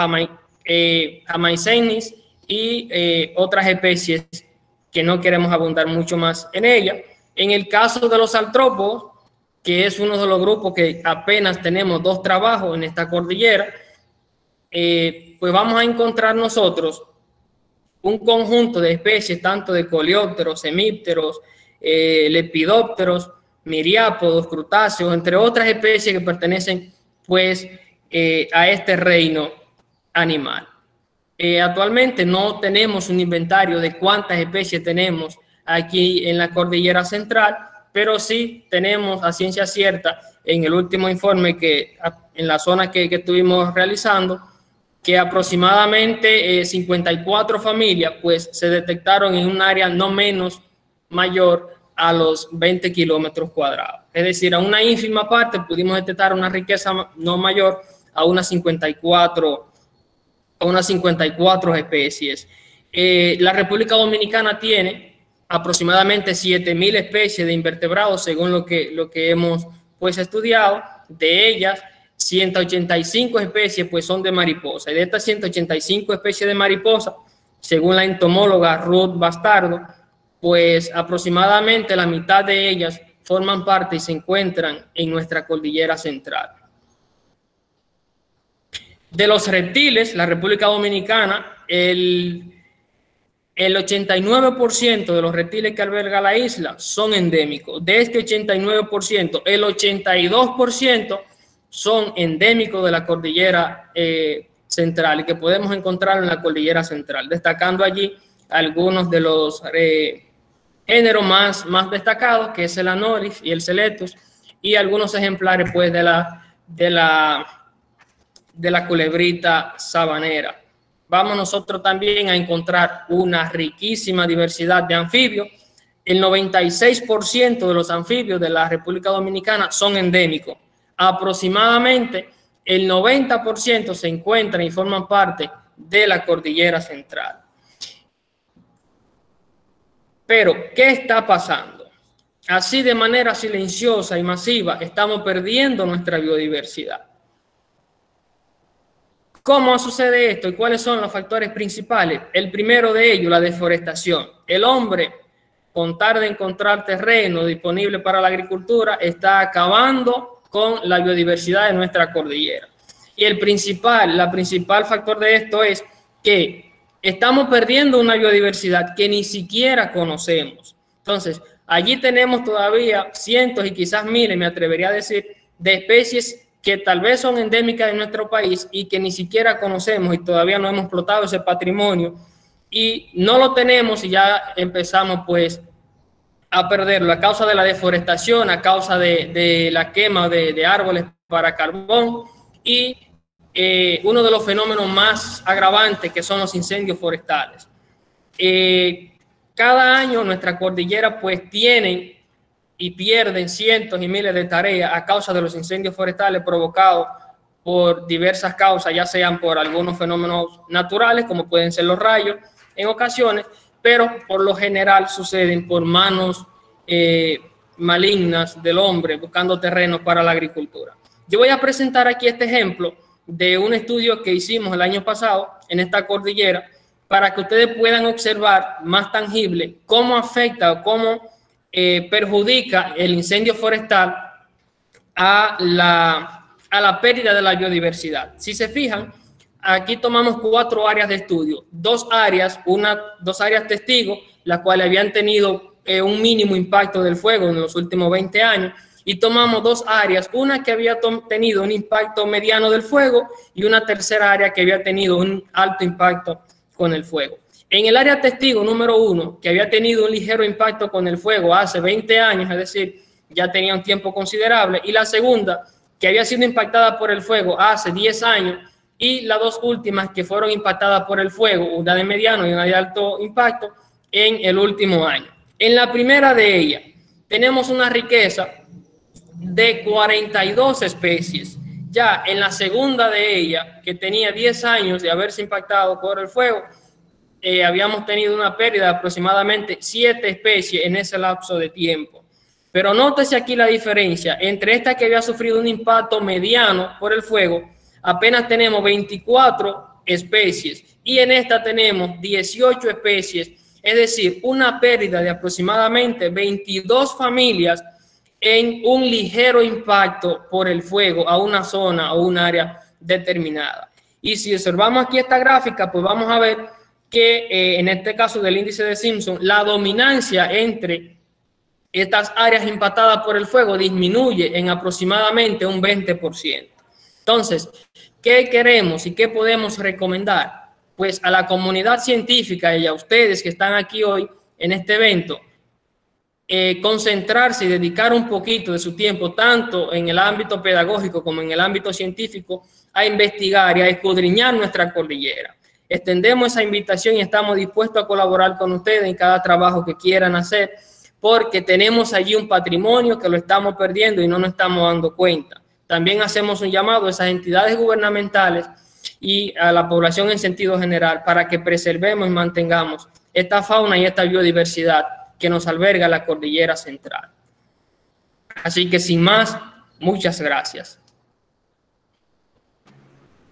jamaicenis y otras especies que no queremos abundar mucho más en ella. En el caso de los artrópodos, que es uno de los grupos que apenas tenemos 2 trabajos en esta cordillera, pues vamos a encontrar nosotros un conjunto de especies, tanto de coleópteros, hemípteros, lepidópteros, miriápodos, crutáceos, entre otras especies que pertenecen pues a este reino animal. Actualmente no tenemos un inventario de cuántas especies tenemos aquí en la cordillera central, pero sí tenemos a ciencia cierta en el último informe que en la zona que estuvimos realizando, que aproximadamente 54 familias pues se detectaron en un área no menos mayor a los 20 kilómetros cuadrados. Es decir, a una ínfima parte pudimos detectar una riqueza no mayor a unas 54 especies. La República Dominicana tiene aproximadamente 7.000 especies de invertebrados, según lo que hemos pues estudiado. De ellas, 185 especies pues son de mariposa. Y de estas 185 especies de mariposa, según la entomóloga Ruth Bastardo, pues aproximadamente la mitad de ellas forman parte y se encuentran en nuestra cordillera central. De los reptiles, la República Dominicana, el 89% de los reptiles que alberga la isla son endémicos. De este 89%, el 82% son endémicos de la cordillera central y que podemos encontrar en la cordillera central, destacando allí algunos de los géneros más destacados, que es el Anolis y el Celetus, y algunos ejemplares pues de la culebrita sabanera. Vamos nosotros también a encontrar una riquísima diversidad de anfibios. El 96% de los anfibios de la República Dominicana son endémicos. Aproximadamente el 90% se encuentran y forman parte de la cordillera central. Pero, ¿qué está pasando? Así de manera silenciosa y masiva estamos perdiendo nuestra biodiversidad. ¿Cómo sucede esto y cuáles son los factores principales? El primero de ellos, la deforestación. El hombre, con tal de encontrar terreno disponible para la agricultura, está acabando con la biodiversidad de nuestra cordillera. Y la principal factor de esto es que estamos perdiendo una biodiversidad que ni siquiera conocemos. Entonces, allí tenemos todavía cientos y quizás miles, me atrevería a decir, de especies que tal vez son endémicas de nuestro país y que ni siquiera conocemos y todavía no hemos explotado ese patrimonio y no lo tenemos y ya empezamos pues a perderlo a causa de la deforestación, a causa de la quema de árboles para carbón y uno de los fenómenos más agravantes, que son los incendios forestales. Cada año nuestra cordillera pues tienen y pierden cientos y miles de tareas a causa de los incendios forestales provocados por diversas causas, ya sean por algunos fenómenos naturales, como pueden ser los rayos en ocasiones, pero por lo general suceden por manos malignas del hombre buscando terrenos para la agricultura. Yo voy a presentar aquí este ejemplo de un estudio que hicimos el año pasado en esta cordillera para que ustedes puedan observar más tangible cómo afecta o cómo perjudica el incendio forestal a la pérdida de la biodiversidad. Si se fijan, aquí tomamos 4 áreas de estudio, dos áreas testigos, las cuales habían tenido un mínimo impacto del fuego en los últimos 20 años, y tomamos 2 áreas, una que había tenido un impacto mediano del fuego y una tercera área que había tenido un alto impacto con el fuego. En el área testigo número 1, que había tenido un ligero impacto con el fuego hace 20 años, es decir, ya tenía un tiempo considerable, y la segunda, que había sido impactada por el fuego hace 10 años, y las 2 últimas que fueron impactadas por el fuego, una de mediano y una de alto impacto, en el último año. En la primera de ellas, tenemos una riqueza de 42 especies. Ya en la segunda de ella, que tenía 10 años de haberse impactado por el fuego, habíamos tenido una pérdida de aproximadamente 7 especies en ese lapso de tiempo. Pero nótese aquí la diferencia entre esta que había sufrido un impacto mediano por el fuego, apenas tenemos 24 especies, y en esta tenemos 18 especies, es decir, una pérdida de aproximadamente 22 familias en un ligero impacto por el fuego a una zona o un área determinada. Y si observamos aquí esta gráfica, pues vamos a ver que en este caso del índice de Simpson, la dominancia entre estas áreas impactadas por el fuego disminuye en aproximadamente un 20%. Entonces, ¿qué queremos y qué podemos recomendar? Pues a la comunidad científica y a ustedes que están aquí hoy en este evento, concentrarse y dedicar un poquito de su tiempo, tanto en el ámbito pedagógico como en el ámbito científico, a investigar y a escudriñar nuestra cordillera. Extendemos esa invitación y estamos dispuestos a colaborar con ustedes en cada trabajo que quieran hacer, porque tenemos allí un patrimonio que lo estamos perdiendo y no nos estamos dando cuenta. También hacemos un llamado a esas entidades gubernamentales y a la población en sentido general para que preservemos y mantengamos esta fauna y esta biodiversidad que nos alberga la cordillera central. Así que sin más, muchas gracias.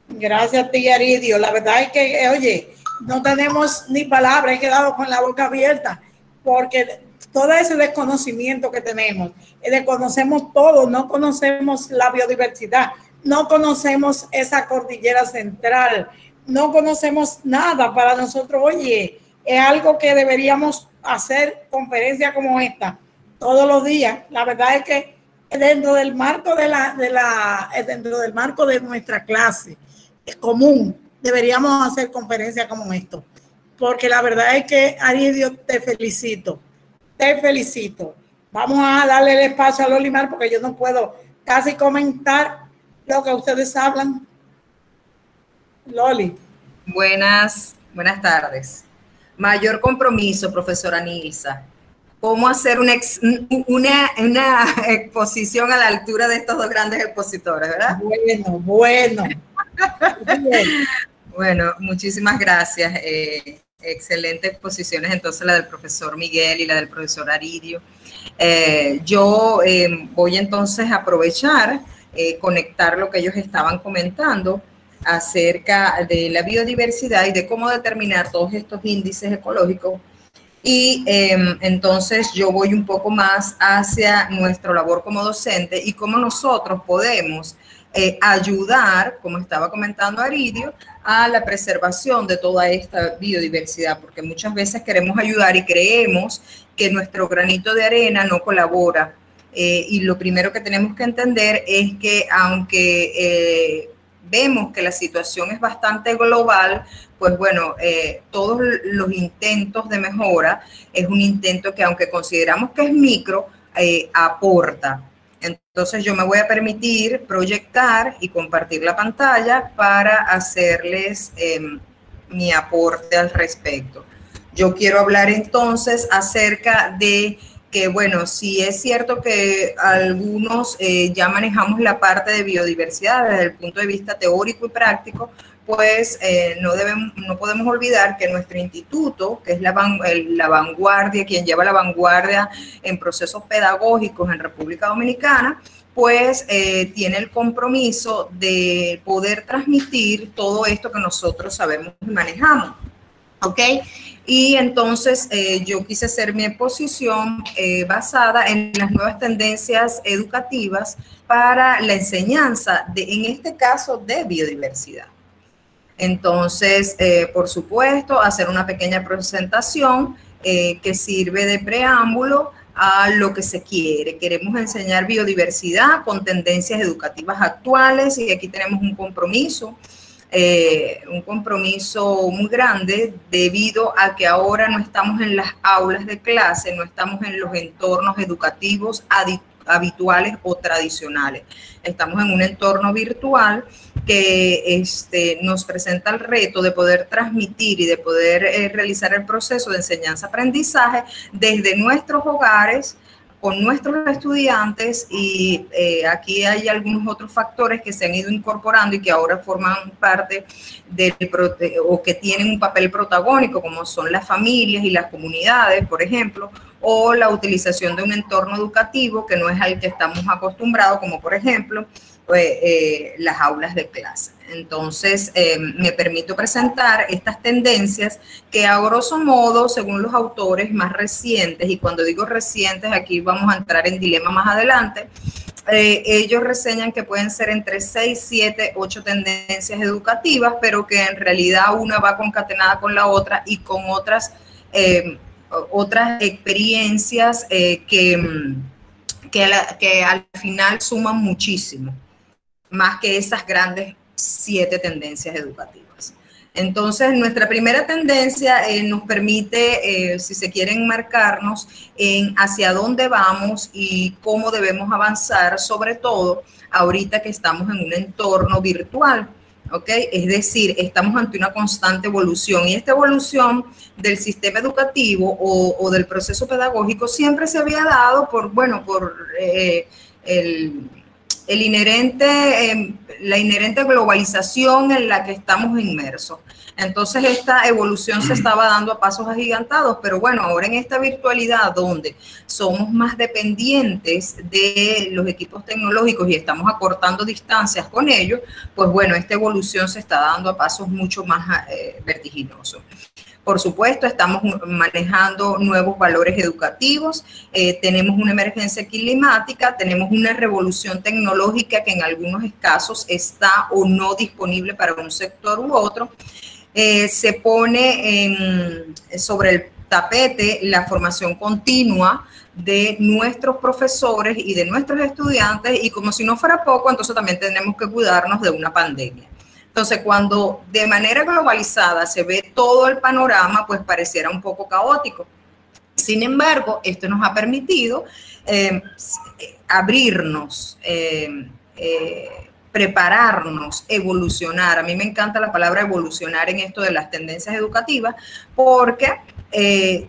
Gracias a ti, Aridio. La verdad es que, oye, no tenemos ni palabras, he quedado con la boca abierta, porque todo ese desconocimiento que tenemos, desconocemos todo, no conocemos la biodiversidad, no conocemos esa cordillera central, no conocemos nada. Para nosotros, oye, es algo que deberíamos hacer conferencias como esta todos los días. La verdad es que dentro del marco dentro del marco de nuestra clase común, deberíamos hacer conferencias como esto, porque la verdad es que, Aridio, te felicito. Te felicito. Vamos a darle el espacio a Lolimar porque yo no puedo casi comentar lo que ustedes hablan. Loli. Buenas tardes. Mayor compromiso, profesora Nilsa. ¿Cómo hacer una exposición a la altura de estos 2 grandes expositores, verdad? Bueno. Bueno, muchísimas gracias. Excelentes exposiciones, entonces la del profesor Miguel y la del profesor Aridio. Yo voy entonces a aprovechar, conectar lo que ellos estaban comentando acerca de la biodiversidad y de cómo determinar todos estos índices ecológicos. Y entonces yo voy un poco más hacia nuestra labor como docente y cómo nosotros podemos ayudar, como estaba comentando Aridio, a la preservación de toda esta biodiversidad, porque muchas veces queremos ayudar y creemos que nuestro granito de arena no colabora. Y lo primero que tenemos que entender es que aunque vemos que la situación es bastante global, pues bueno, todos los intentos de mejora es un intento que, aunque consideramos que es micro, aporta. Entonces yo me voy a permitir proyectar y compartir la pantalla para hacerles mi aporte al respecto. Yo quiero hablar entonces acerca de que, bueno, sí es cierto que algunos ya manejamos la parte de biodiversidad desde el punto de vista teórico y práctico, pues no podemos olvidar que nuestro instituto, que es la vanguardia, quien lleva la vanguardia en procesos pedagógicos en República Dominicana, pues tiene el compromiso de poder transmitir todo esto que nosotros sabemos y manejamos, ¿ok? Y entonces yo quise hacer mi exposición basada en las nuevas tendencias educativas para la enseñanza, en este caso, de biodiversidad. Entonces, por supuesto, hacer una pequeña presentación que sirve de preámbulo a lo que se quiere. Queremos enseñar biodiversidad con tendencias educativas actuales y aquí tenemos un compromiso muy grande debido a que ahora no estamos en las aulas de clase, no estamos en los entornos educativos habituales o tradicionales. Estamos en un entorno virtual que nos presenta el reto de poder transmitir y de poder realizar el proceso de enseñanza-aprendizaje desde nuestros hogares, con nuestros estudiantes, y aquí hay algunos otros factores que se han ido incorporando y que ahora forman parte o que tienen un papel protagónico, como son las familias y las comunidades, por ejemplo, o la utilización de un entorno educativo que no es al que estamos acostumbrados, como por ejemplo las aulas de clase. Entonces, me permito presentar estas tendencias que a grosso modo, según los autores más recientes, y cuando digo recientes, aquí vamos a entrar en dilema más adelante, ellos reseñan que pueden ser entre 6, 7, 8 tendencias educativas, pero que en realidad una va concatenada con la otra y con otras experiencias que al final suman muchísimo, más que esas grandes 7 tendencias educativas. Entonces, nuestra primera tendencia nos permite, si se quiere, enmarcarnos en hacia dónde vamos y cómo debemos avanzar, sobre todo ahorita que estamos en un entorno virtual, ¿ok? Es decir, estamos ante una constante evolución, y esta evolución del sistema educativo o del proceso pedagógico siempre se había dado por la inherente globalización en la que estamos inmersos. Entonces, esta evolución se estaba dando a pasos agigantados, pero bueno, ahora en esta virtualidad donde somos más dependientes de los equipos tecnológicos y estamos acortando distancias con ellos, pues bueno, esta evolución se está dando a pasos mucho más vertiginosos. Por supuesto, estamos manejando nuevos valores educativos, tenemos una emergencia climática, tenemos una revolución tecnológica que en algunos casos está o no disponible para un sector u otro. Se pone sobre el tapete la formación continua de nuestros profesores y de nuestros estudiantes, y como si no fuera poco, entonces también tenemos que cuidarnos de una pandemia. Entonces, cuando de manera globalizada se ve todo el panorama, pues pareciera un poco caótico. Sin embargo, esto nos ha permitido abrirnos, prepararnos, evolucionar. A mí me encanta la palabra evolucionar en esto de las tendencias educativas, porque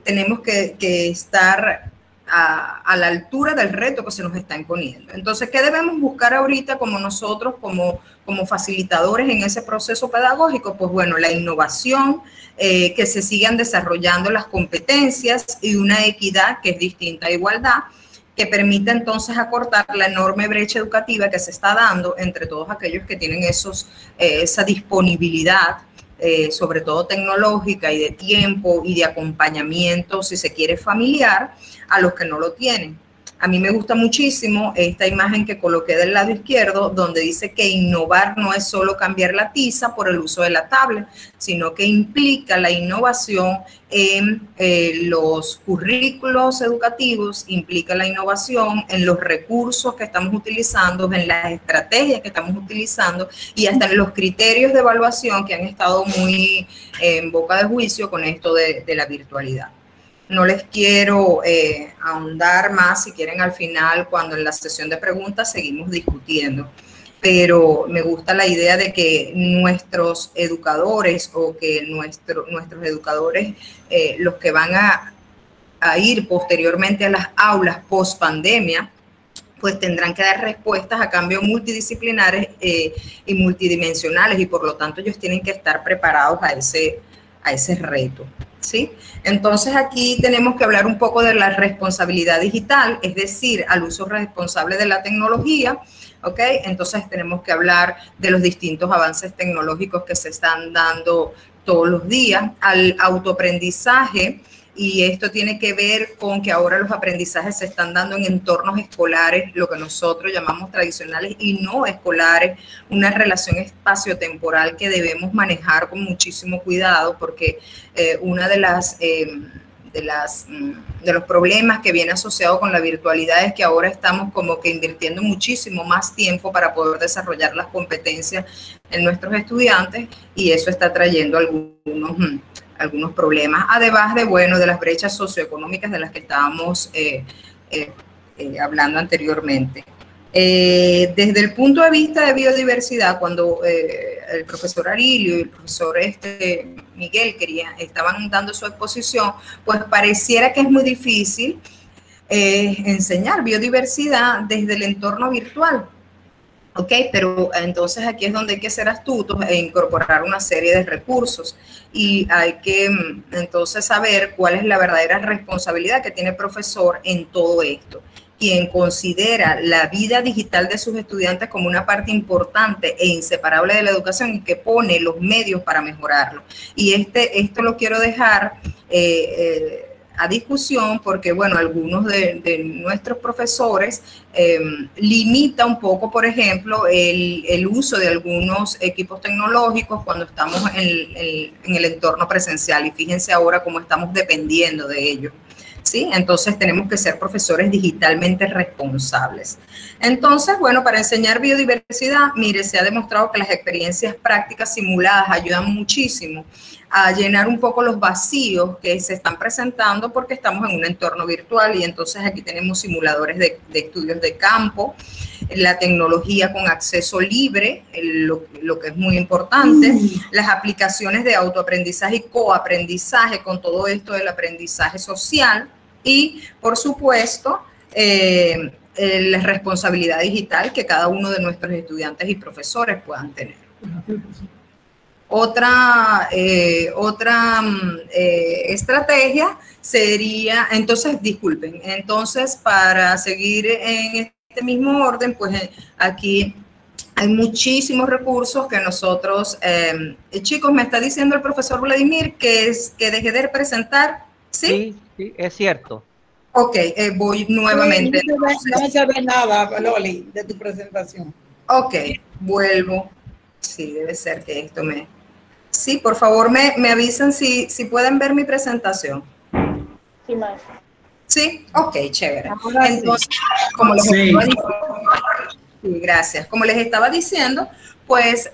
tenemos que estar a la altura del reto que se nos está imponiendo. Entonces, ¿qué debemos buscar ahorita como nosotros, como facilitadores en ese proceso pedagógico? Pues bueno, la innovación, que se sigan desarrollando las competencias y una equidad que es distinta a igualdad, que permita entonces acortar la enorme brecha educativa que se está dando entre todos aquellos que tienen esa disponibilidad, sobre todo tecnológica y de tiempo y de acompañamiento, si se quiere, familiar, a los que no lo tienen. A mí me gusta muchísimo esta imagen que coloqué del lado izquierdo, donde dice que innovar no es solo cambiar la tiza por el uso de la tablet, sino que implica la innovación en los currículos educativos, implica la innovación en los recursos que estamos utilizando, en las estrategias que estamos utilizando y hasta en los criterios de evaluación que han estado muy en boca de juicio con esto de la virtualidad. No les quiero ahondar más, si quieren al final, cuando en la sesión de preguntas seguimos discutiendo. Pero me gusta la idea de que nuestros educadores o que nuestros educadores, los que van a ir posteriormente a las aulas post pandemia, pues tendrán que dar respuestas a cambios multidisciplinares y multidimensionales, y por lo tanto ellos tienen que estar preparados a ese reto, ¿sí? Entonces aquí tenemos que hablar un poco de la responsabilidad digital, es decir, al uso responsable de la tecnología, ¿ok? Entonces tenemos que hablar de los distintos avances tecnológicos que se están dando todos los días, al autoaprendizaje, y esto tiene que ver con que ahora los aprendizajes se están dando en entornos escolares, lo que nosotros llamamos tradicionales y no escolares, una relación espacio-temporal que debemos manejar con muchísimo cuidado, porque una de los problemas que viene asociado con la virtualidad es que ahora estamos como que invirtiendo muchísimo más tiempo para poder desarrollar las competencias en nuestros estudiantes, y eso está trayendo algunos problemas, además de las brechas socioeconómicas de las que estábamos hablando anteriormente. Desde el punto de vista de biodiversidad, cuando el profesor Arilio y el profesor Miguel estaban dando su exposición, pues pareciera que es muy difícil enseñar biodiversidad desde el entorno virtual. Ok, pero entonces aquí es donde hay que ser astutos e incorporar una serie de recursos, y hay que entonces saber cuál es la verdadera responsabilidad que tiene el profesor en todo esto, quien considera la vida digital de sus estudiantes como una parte importante e inseparable de la educación y que pone los medios para mejorarlo. Y esto lo quiero dejar a discusión porque, bueno, algunos de nuestros profesores limita un poco, por ejemplo, el uso de algunos equipos tecnológicos cuando estamos en el entorno presencial, y fíjense ahora cómo estamos dependiendo de ellos, ¿sí? Entonces tenemos que ser profesores digitalmente responsables. Entonces, bueno, para enseñar biodiversidad, mire, se ha demostrado que las experiencias prácticas simuladas ayudan muchísimo a llenar un poco los vacíos que se están presentando porque estamos en un entorno virtual, y entonces aquí tenemos simuladores de estudios de campo, la tecnología con acceso libre, lo que es muy importante, las aplicaciones de autoaprendizaje y coaprendizaje con todo esto del aprendizaje social, y por supuesto la responsabilidad digital que cada uno de nuestros estudiantes y profesores puedan tener. Otra estrategia sería, entonces, disculpen, entonces para seguir en este mismo orden, pues aquí hay muchísimos recursos que nosotros, chicos, me está diciendo el profesor Vladimir que deje de presentar, ¿sí? Sí, es cierto. Ok, voy nuevamente. No se ve nada, Loli, de tu presentación. Ok, vuelvo. Sí, debe ser que esto me... Sí, por favor, me avisan si pueden ver mi presentación. Sí, maestra. Sí, ok, chévere. Entonces, como les estaba diciendo, sí, gracias. Como les estaba diciendo, pues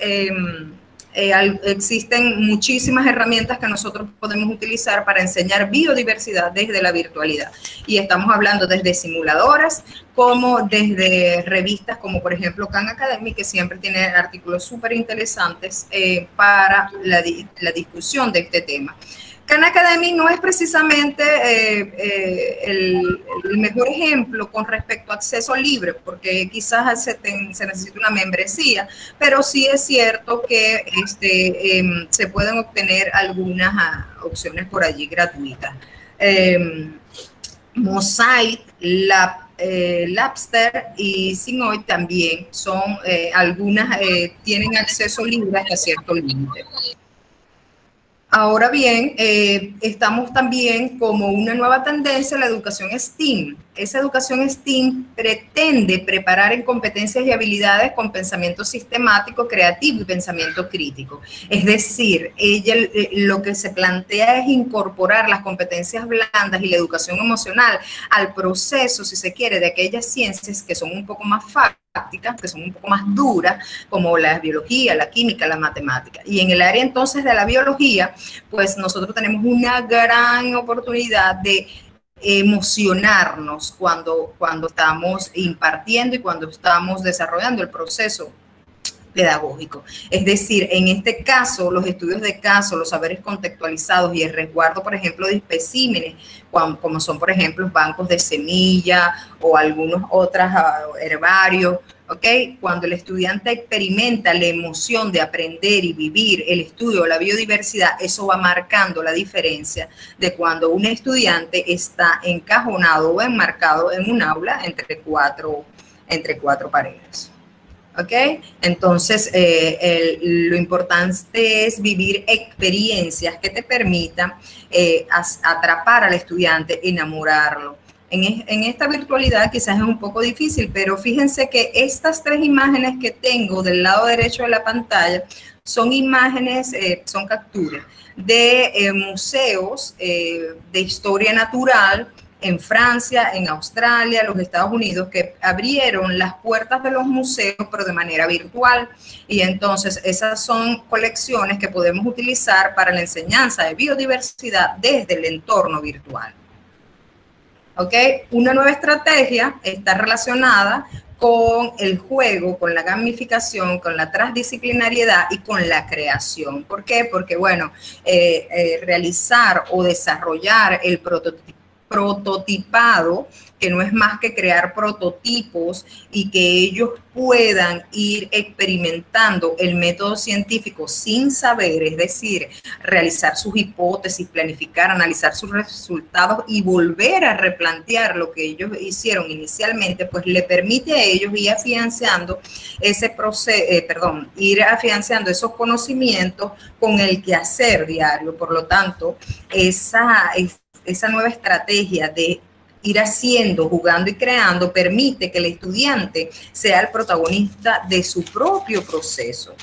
existen muchísimas herramientas que nosotros podemos utilizar para enseñar biodiversidad desde la virtualidad. Y estamos hablando desde simuladoras, como desde revistas como por ejemplo Khan Academy, que siempre tiene artículos súper interesantes para la discusión de este tema. Khan Academy no es precisamente el mejor ejemplo con respecto a acceso libre, porque quizás se necesita una membresía, pero sí es cierto que se pueden obtener algunas opciones por allí gratuitas. Mosaic, Labster y Sinoid también son algunas, tienen acceso libre hasta cierto límite. Ahora bien, estamos también como una nueva tendencia la educación STEAM. Esa educación STEAM pretende preparar en competencias y habilidades con pensamiento sistemático, creativo y pensamiento crítico. Es decir, lo que se plantea es incorporar las competencias blandas y la educación emocional al proceso, si se quiere, de aquellas ciencias que son un poco más prácticas, que son un poco más duras, como la biología, la química, la matemática. Y en el área entonces de la biología, pues nosotros tenemos una gran oportunidad de emocionarnos cuando estamos impartiendo y cuando estamos desarrollando el proceso pedagógico. Es decir, en este caso, los estudios de caso, los saberes contextualizados y el resguardo, por ejemplo, de especímenes, como son, por ejemplo, bancos de semilla o algunos otros herbarios, ¿ok? Cuando el estudiante experimenta la emoción de aprender y vivir el estudio de la biodiversidad, eso va marcando la diferencia de cuando un estudiante está encajonado o enmarcado en un aula entre cuatro paredes. ¿Ok? Entonces, lo importante es vivir experiencias que te permitan atrapar al estudiante, enamorarlo. En esta virtualidad quizás es un poco difícil, pero fíjense que estas 3 imágenes que tengo del lado derecho de la pantalla son imágenes, son capturas de museos de historia natural en Francia, en Australia, los Estados Unidos, que abrieron las puertas de los museos, pero de manera virtual. Y entonces esas son colecciones que podemos utilizar para la enseñanza de biodiversidad desde el entorno virtual. ¿Ok? Una nueva estrategia está relacionada con el juego, con la gamificación, con la transdisciplinariedad y con la creación. ¿Por qué? Porque, bueno, realizar o desarrollar el prototipado, que no es más que crear prototipos y que ellos puedan ir experimentando el método científico sin saber, es decir, realizar sus hipótesis, planificar, analizar sus resultados y volver a replantear lo que ellos hicieron inicialmente, pues le permite a ellos ir afianzando ese proceso, ir afianzando esos conocimientos con el quehacer diario. Por lo tanto, esa nueva estrategia de ir haciendo, jugando y creando permite que el estudiante sea el protagonista de su propio proceso.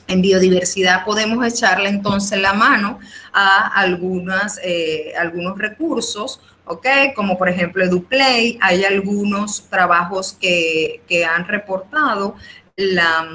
En biodiversidad podemos echarle entonces la mano a algunos recursos, ¿ok? Como por ejemplo EduPlay. Hay algunos trabajos que han reportado las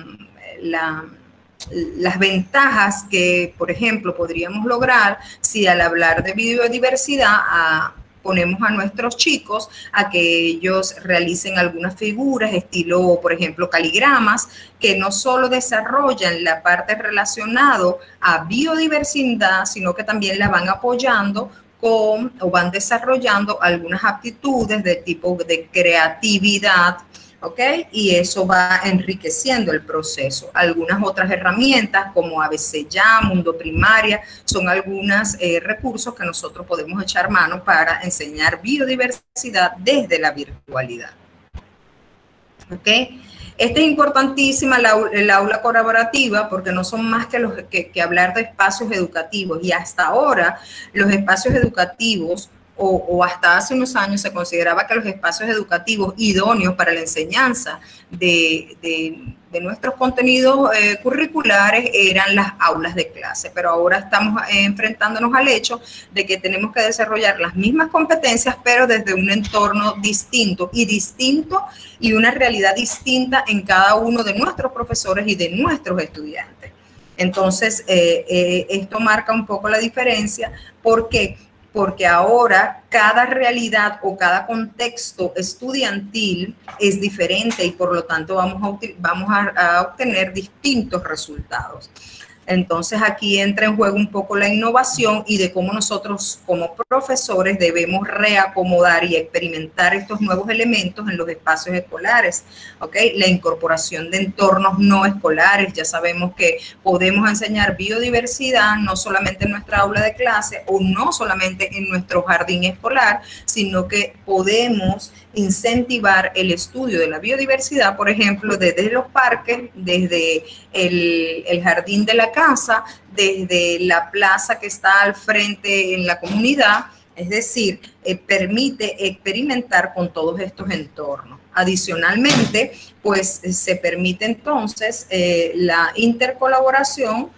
ventajas que, por ejemplo, podríamos lograr si al hablar de biodiversidad ponemos a nuestros chicos a que ellos realicen algunas figuras, estilo, por ejemplo, caligramas, que no solo desarrollan la parte relacionada a biodiversidad, sino que también la van apoyando o van desarrollando algunas aptitudes de tipo de creatividad, ¿ok? Y eso va enriqueciendo el proceso. Algunas otras herramientas como ABC Ya, Mundo Primaria, son algunos recursos que nosotros podemos echar mano para enseñar biodiversidad desde la virtualidad. ¿Ok? Esta es importantísima, el aula colaborativa, porque no son más que hablar de espacios educativos. Y hasta ahora los espacios educativos, o hasta hace unos años se consideraba que los espacios educativos idóneos para la enseñanza de nuestros contenidos curriculares eran las aulas de clase, pero ahora estamos enfrentándonos al hecho de que tenemos que desarrollar las mismas competencias, pero desde un entorno distinto y una realidad distinta en cada uno de nuestros profesores y de nuestros estudiantes. Entonces, esto marca un poco la diferencia. ¿Por qué? Porque ahora cada realidad o cada contexto estudiantil es diferente y por lo tanto vamos a obtener distintos resultados. Entonces aquí entra en juego un poco la innovación y de cómo nosotros como profesores debemos reacomodar y experimentar estos nuevos elementos en los espacios escolares, ¿ok? La incorporación de entornos no escolares. Ya sabemos que podemos enseñar biodiversidad no solamente en nuestra aula de clase o no solamente en nuestro jardín escolar, sino que podemos incentivar el estudio de la biodiversidad, por ejemplo, desde los parques, desde el jardín de la casa, desde la plaza que está al frente en la comunidad. Es decir, permite experimentar con todos estos entornos. Adicionalmente, pues se permite entonces la intercolaboración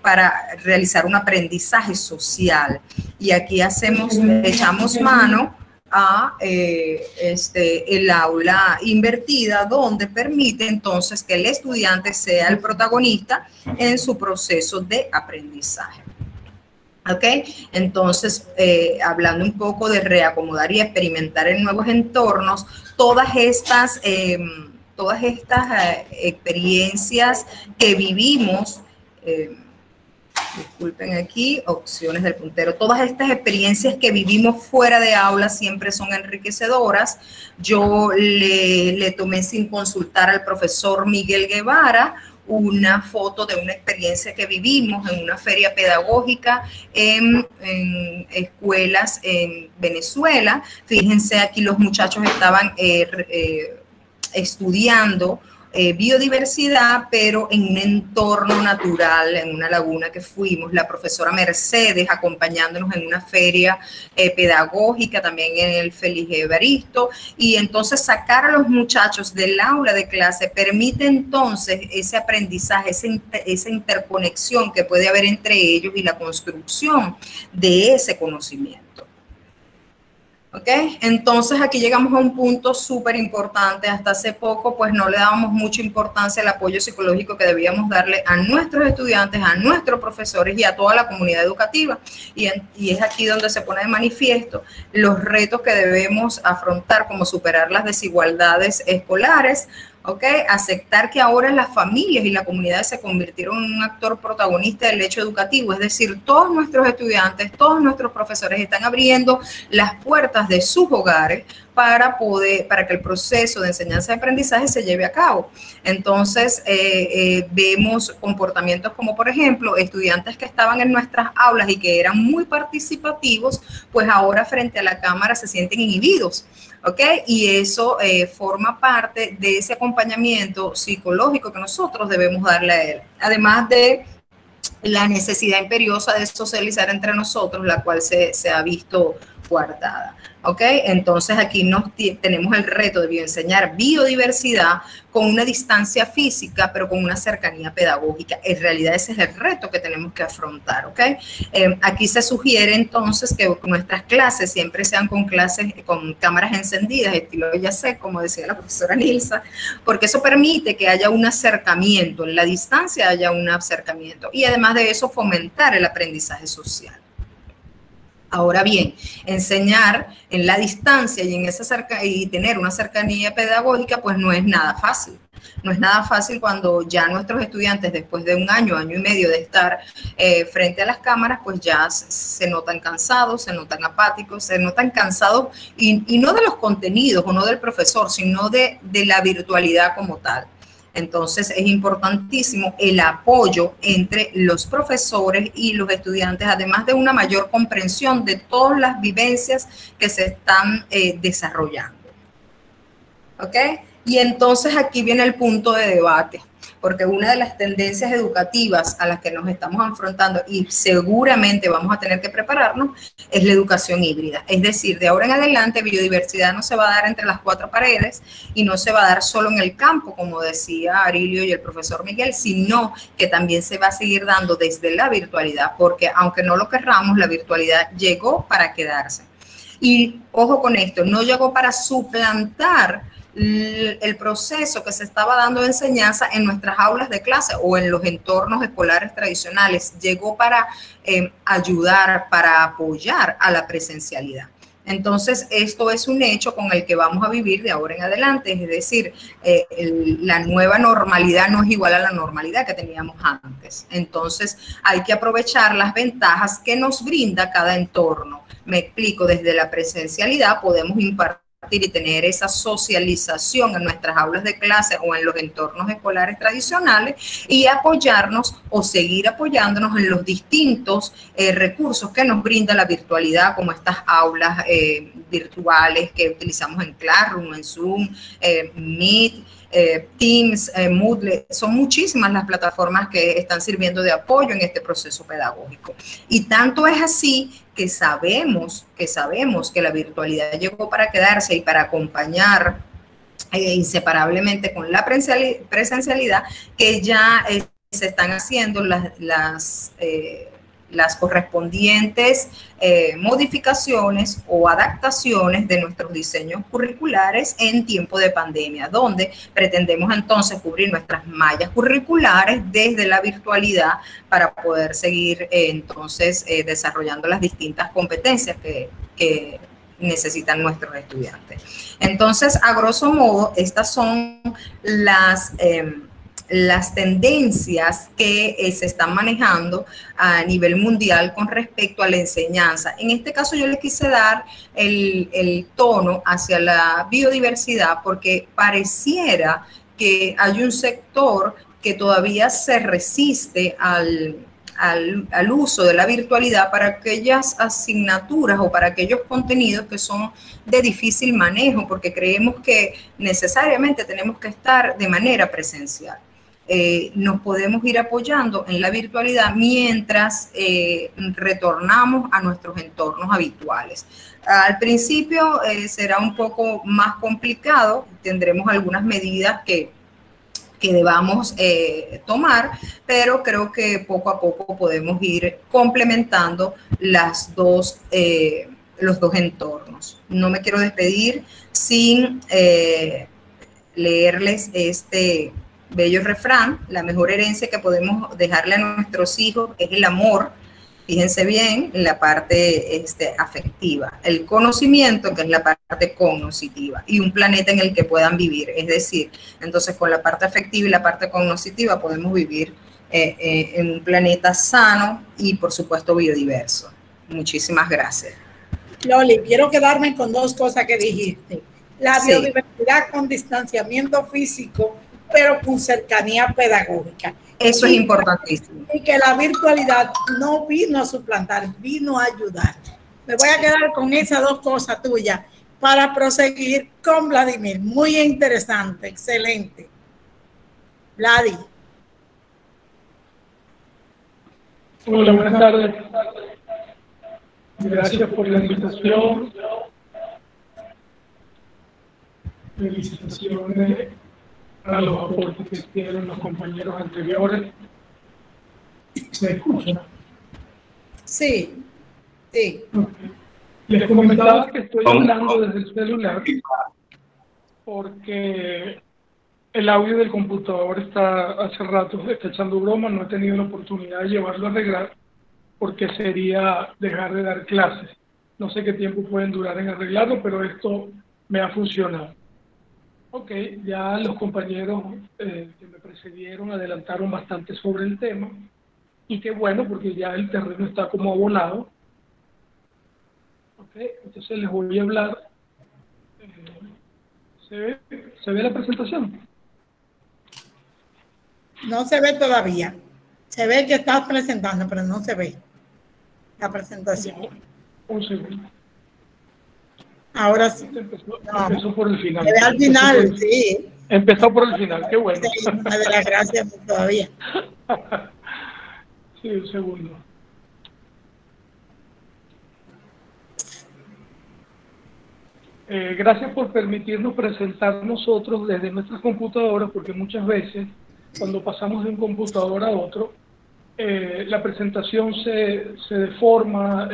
para realizar un aprendizaje social. Y aquí echamos mano a el aula invertida, donde permite entonces que el estudiante sea el protagonista en su proceso de aprendizaje. ¿Ok? Entonces, hablando un poco de reacomodar y experimentar en nuevos entornos, todas estas experiencias que vivimos, disculpen aquí, opciones del puntero. Todas estas experiencias que vivimos fuera de aula siempre son enriquecedoras. Yo le tomé sin consultar al profesor Miguel Guevara una foto de una experiencia que vivimos en una feria pedagógica en escuelas en Venezuela. Fíjense, aquí los muchachos estaban estudiando biodiversidad, pero en un entorno natural, en una laguna que fuimos, la profesora Mercedes acompañándonos en una feria pedagógica, también en el Félix Evaristo, y entonces sacar a los muchachos del aula de clase permite entonces ese aprendizaje, esa interconexión que puede haber entre ellos y la construcción de ese conocimiento. ¿Ok? Entonces aquí llegamos a un punto súper importante. Hasta hace poco pues no le dábamos mucha importancia al apoyo psicológico que debíamos darle a nuestros estudiantes, a nuestros profesores y a toda la comunidad educativa. Y es aquí donde se pone de manifiesto los retos que debemos afrontar, como superar las desigualdades escolares, ¿ok? Aceptar que ahora las familias y la comunidad se convirtieron en un actor protagonista del hecho educativo, es decir, todos nuestros estudiantes, todos nuestros profesores están abriendo las puertas de sus hogares para que el proceso de enseñanza y aprendizaje se lleve a cabo. Entonces, vemos comportamientos como, por ejemplo, estudiantes que estaban en nuestras aulas y que eran muy participativos, pues ahora frente a la cámara se sienten inhibidos. ¿Ok? Y eso forma parte de ese acompañamiento psicológico que nosotros debemos darle a él. Además de la necesidad imperiosa de socializar entre nosotros, la cual se ha visto coartada. ¿Ok? Entonces aquí tenemos el reto de bioenseñar biodiversidad con una distancia física, pero con una cercanía pedagógica. En realidad ese es el reto que tenemos que afrontar. ¿Ok? Aquí se sugiere entonces que nuestras clases siempre sean con cámaras encendidas, estilo Yasek, como decía la profesora Nilsa, porque eso permite que haya un acercamiento, en la distancia haya un acercamiento, y además de eso fomentar el aprendizaje social. Ahora bien, enseñar en la distancia y tener una cercanía pedagógica, pues no es nada fácil. No es nada fácil cuando ya nuestros estudiantes, después de un año, año y medio de estar frente a las cámaras, pues ya se notan cansados, se notan apáticos, se notan cansados y no de los contenidos o no del profesor, sino de la virtualidad como tal. Entonces es importantísimo el apoyo entre los profesores y los estudiantes, además de una mayor comprensión de todas las vivencias que se están desarrollando. ¿Ok? Y entonces aquí viene el punto de debate, porque una de las tendencias educativas a las que nos estamos enfrentando y seguramente vamos a tener que prepararnos es la educación híbrida. Es decir, de ahora en adelante biodiversidad no se va a dar entre las cuatro paredes y no se va a dar solo en el campo, como decía Arilio y el profesor Miguel, sino que también se va a seguir dando desde la virtualidad, porque aunque no lo querramos, la virtualidad llegó para quedarse. Y ojo con esto, no llegó para suplantar el proceso que se estaba dando de enseñanza en nuestras aulas de clase o en los entornos escolares tradicionales, llegó para ayudar, para apoyar a la presencialidad. Entonces, esto es un hecho con el que vamos a vivir de ahora en adelante, es decir, la nueva normalidad no es igual a la normalidad que teníamos antes. Entonces, hay que aprovechar las ventajas que nos brinda cada entorno. Me explico, desde la presencialidad podemos impartir y tener esa socialización en nuestras aulas de clase o en los entornos escolares tradicionales y apoyarnos o seguir apoyándonos en los distintos recursos que nos brinda la virtualidad, como estas aulas virtuales que utilizamos en Classroom, en Zoom, Meet, Teams, Moodle. Son muchísimas las plataformas que están sirviendo de apoyo en este proceso pedagógico. Y tanto es así que sabemos que la virtualidad llegó para quedarse y para acompañar inseparablemente con la presencialidad, que ya se están haciendo las correspondientes modificaciones o adaptaciones de nuestros diseños curriculares en tiempo de pandemia, donde pretendemos entonces cubrir nuestras mallas curriculares desde la virtualidad para poder seguir entonces desarrollando las distintas competencias que necesitan nuestros estudiantes. Entonces, a grosso modo, estas son las tendencias que se están manejando a nivel mundial con respecto a la enseñanza. En este caso yo le quise dar el tono hacia la biodiversidad porque pareciera que hay un sector que todavía se resiste al uso de la virtualidad para aquellas asignaturas o para aquellos contenidos que son de difícil manejo, porque creemos que necesariamente tenemos que estar de manera presencial. Nos podemos ir apoyando en la virtualidad mientras retornamos a nuestros entornos habituales. Al principio será un poco más complicado, tendremos algunas medidas que debamos tomar, pero creo que poco a poco podemos ir complementando los dos entornos. No me quiero despedir sin leerles este bello refrán: la mejor herencia que podemos dejarle a nuestros hijos es el amor. Fíjense bien en la parte afectiva, el conocimiento, que es la parte cognitiva, y un planeta en el que puedan vivir. Es decir, entonces con la parte afectiva y la parte cognitiva podemos vivir en un planeta sano y, por supuesto, biodiverso. Muchísimas gracias. Loli, quiero quedarme con dos cosas que dijiste. La biodiversidad con distanciamiento físico, pero con cercanía pedagógica. Eso es importantísimo. Y que la virtualidad no vino a suplantar, vino a ayudar. Me voy a quedar con esas dos cosas tuyas para proseguir con Vladimir. Muy interesante, excelente. Vladi. Hola, buenas tardes. Gracias por la invitación. Felicitaciones a los aportes que hicieron los compañeros anteriores. ¿Se escucha? Sí, sí. Okay. Les comentaba que estoy hablando desde el celular porque el audio del computador hace rato está echando broma, no he tenido la oportunidad de llevarlo a arreglar porque sería dejar de dar clases. No sé qué tiempo pueden durar en arreglarlo, pero esto me ha funcionado. Ok, ya los compañeros que me precedieron adelantaron bastante sobre el tema, y qué bueno, porque ya el terreno está como abonado. Ok, entonces les voy a hablar. ¿Se ve la presentación? No se ve todavía. Se ve que estás presentando, pero no se ve la presentación. Un segundo. Ahora sí. Empezó por el final. Se ve al final, sí. Empezó por el final, qué bueno. Sí, una de las gracias todavía. Sí, un segundo. Gracias por permitirnos presentar nosotros desde nuestras computadoras, porque muchas veces cuando pasamos de un computador a otro, la presentación se deforma,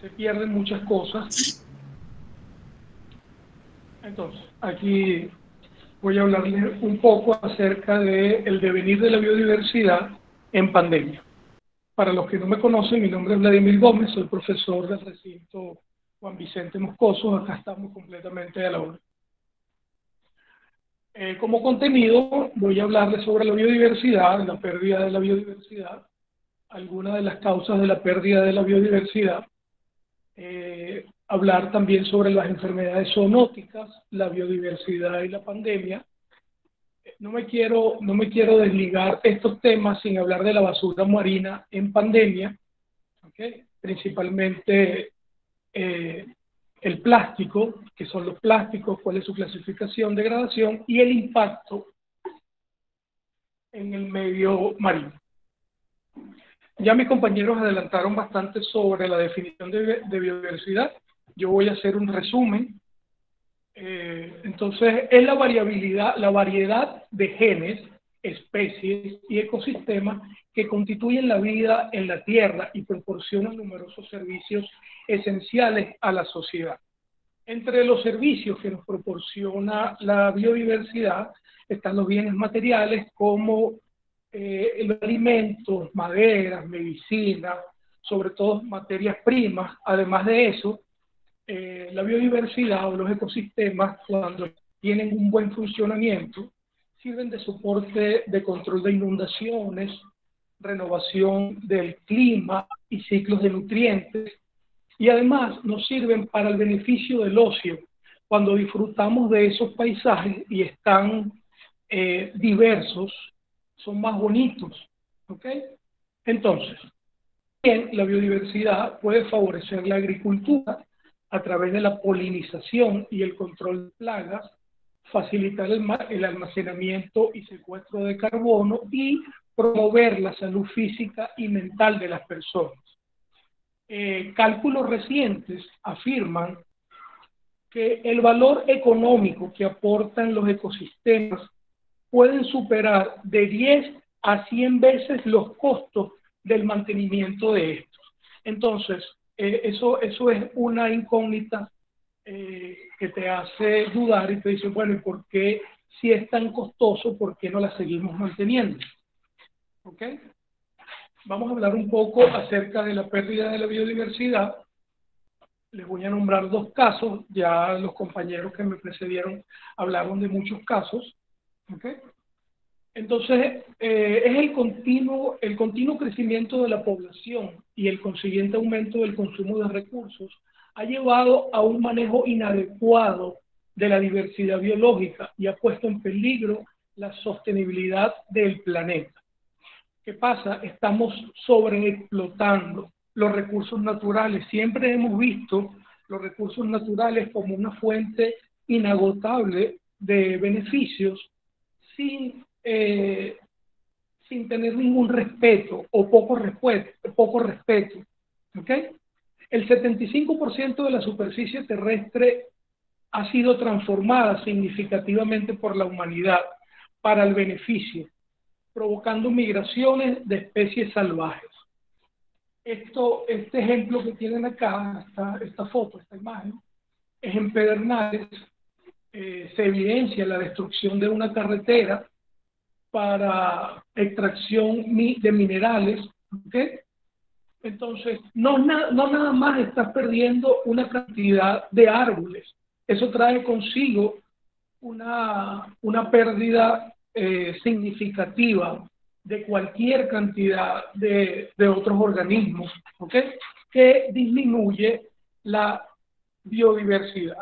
se pierden muchas cosas. Entonces, aquí voy a hablarles un poco acerca del devenir de la biodiversidad en pandemia. Para los que no me conocen, mi nombre es Vladimir Gómez, soy profesor del recinto Juan Vicente Moscoso. Acá estamos completamente a la hora. Como contenido, voy a hablarles sobre la biodiversidad, la pérdida de la biodiversidad, algunas de las causas de la pérdida de la biodiversidad, hablar también sobre las enfermedades zoonóticas, la biodiversidad y la pandemia. No me quiero desligar estos temas sin hablar de la basura marina en pandemia, ¿okay? Principalmente el plástico, que son los plásticos, cuál es su clasificación, degradación y el impacto en el medio marino. Ya mis compañeros adelantaron bastante sobre la definición de biodiversidad. Yo voy a hacer un resumen. Entonces, es la variabilidad, la variedad de genes especies y ecosistemas que constituyen la vida en la Tierra y proporcionan numerosos servicios esenciales a la sociedad. Entre los servicios que nos proporciona la biodiversidad están los bienes materiales como los alimentos, maderas, medicinas, sobre todo materias primas. Además de eso, la biodiversidad o los ecosistemas, cuando tienen un buen funcionamiento, sirven de soporte de control de inundaciones, renovación del clima y ciclos de nutrientes, y además nos sirven para el beneficio del ocio, cuando disfrutamos de esos paisajes y están diversos, son más bonitos, ¿ok? Entonces, bien, la biodiversidad puede favorecer la agricultura a través de la polinización y el control de plagas, facilitar el almacenamiento y secuestro de carbono y promover la salud física y mental de las personas. Cálculos recientes afirman que el valor económico que aportan los ecosistemas pueden superar de 10 a 100 veces los costos del mantenimiento de estos. Entonces, eso es una incógnita que te hace dudar y te dice, bueno, ¿y por qué si es tan costoso, por qué no la seguimos manteniendo? ¿Ok? Vamos a hablar un poco acerca de la pérdida de la biodiversidad. Les voy a nombrar 2 casos, ya los compañeros que me precedieron hablaron de muchos casos. ¿Ok? Entonces, es el continuo crecimiento de la población y el consiguiente aumento del consumo de recursos ha llevado a un manejo inadecuado de la diversidad biológica y ha puesto en peligro la sostenibilidad del planeta. ¿Qué pasa? Estamos sobreexplotando los recursos naturales. Siempre hemos visto los recursos naturales como una fuente inagotable de beneficios sin tener ningún respeto o poco respeto. ¿Ok? El 75% de la superficie terrestre ha sido transformada significativamente por la humanidad para el beneficio, provocando migraciones de especies salvajes. Este ejemplo que tienen acá, esta foto, esta imagen, es en Pedernales. Se evidencia la destrucción de una carretera para extracción de minerales. ¿Okay? Entonces, no nada más estás perdiendo una cantidad de árboles, eso trae consigo una pérdida significativa de cualquier cantidad de otros organismos, ¿ok? Que disminuye la biodiversidad.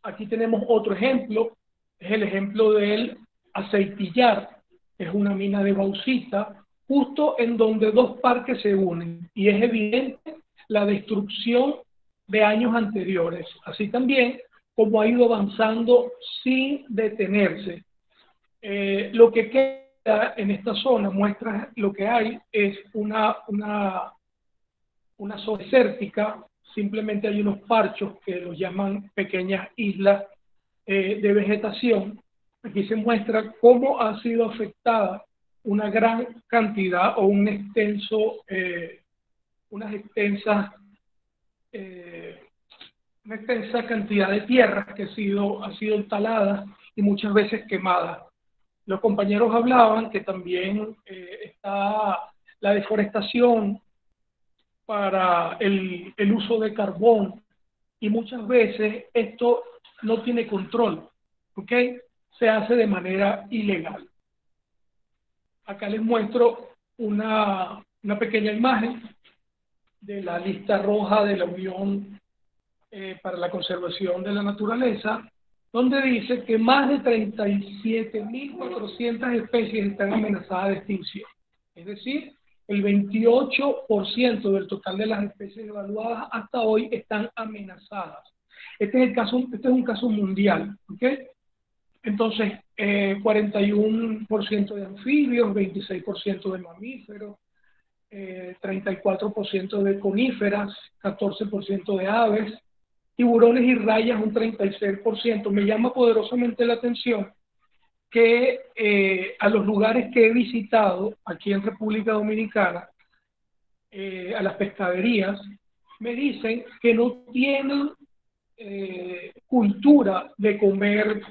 Aquí tenemos otro ejemplo, es el ejemplo del Aceitillar, es una mina de bauxita, justo en donde 2 parques se unen, y es evidente la destrucción de años anteriores, así también como ha ido avanzando sin detenerse. Lo que queda en esta zona muestra lo que hay es una zona desértica, simplemente hay unos parchos que los llaman pequeñas islas de vegetación. Aquí se muestra cómo ha sido afectada una gran cantidad o una extensa cantidad de tierras que ha sido talada y muchas veces quemada. Los compañeros hablaban que también está la deforestación para el uso de carbón, y muchas veces esto no tiene control, ¿ok? Se hace de manera ilegal. Acá les muestro una pequeña imagen de la lista roja de la Unión para la Conservación de la Naturaleza, donde dice que más de 37.400 especies están amenazadas de extinción. Es decir, el 28% del total de las especies evaluadas hasta hoy están amenazadas. Este es un caso mundial, ¿ok? Entonces, 41% de anfibios, 26% de mamíferos, 34% de coníferas, 14% de aves, tiburones y rayas un 36%. Me llama poderosamente la atención que a los lugares que he visitado aquí en República Dominicana, a las pescaderías, me dicen que no tienen cultura de comer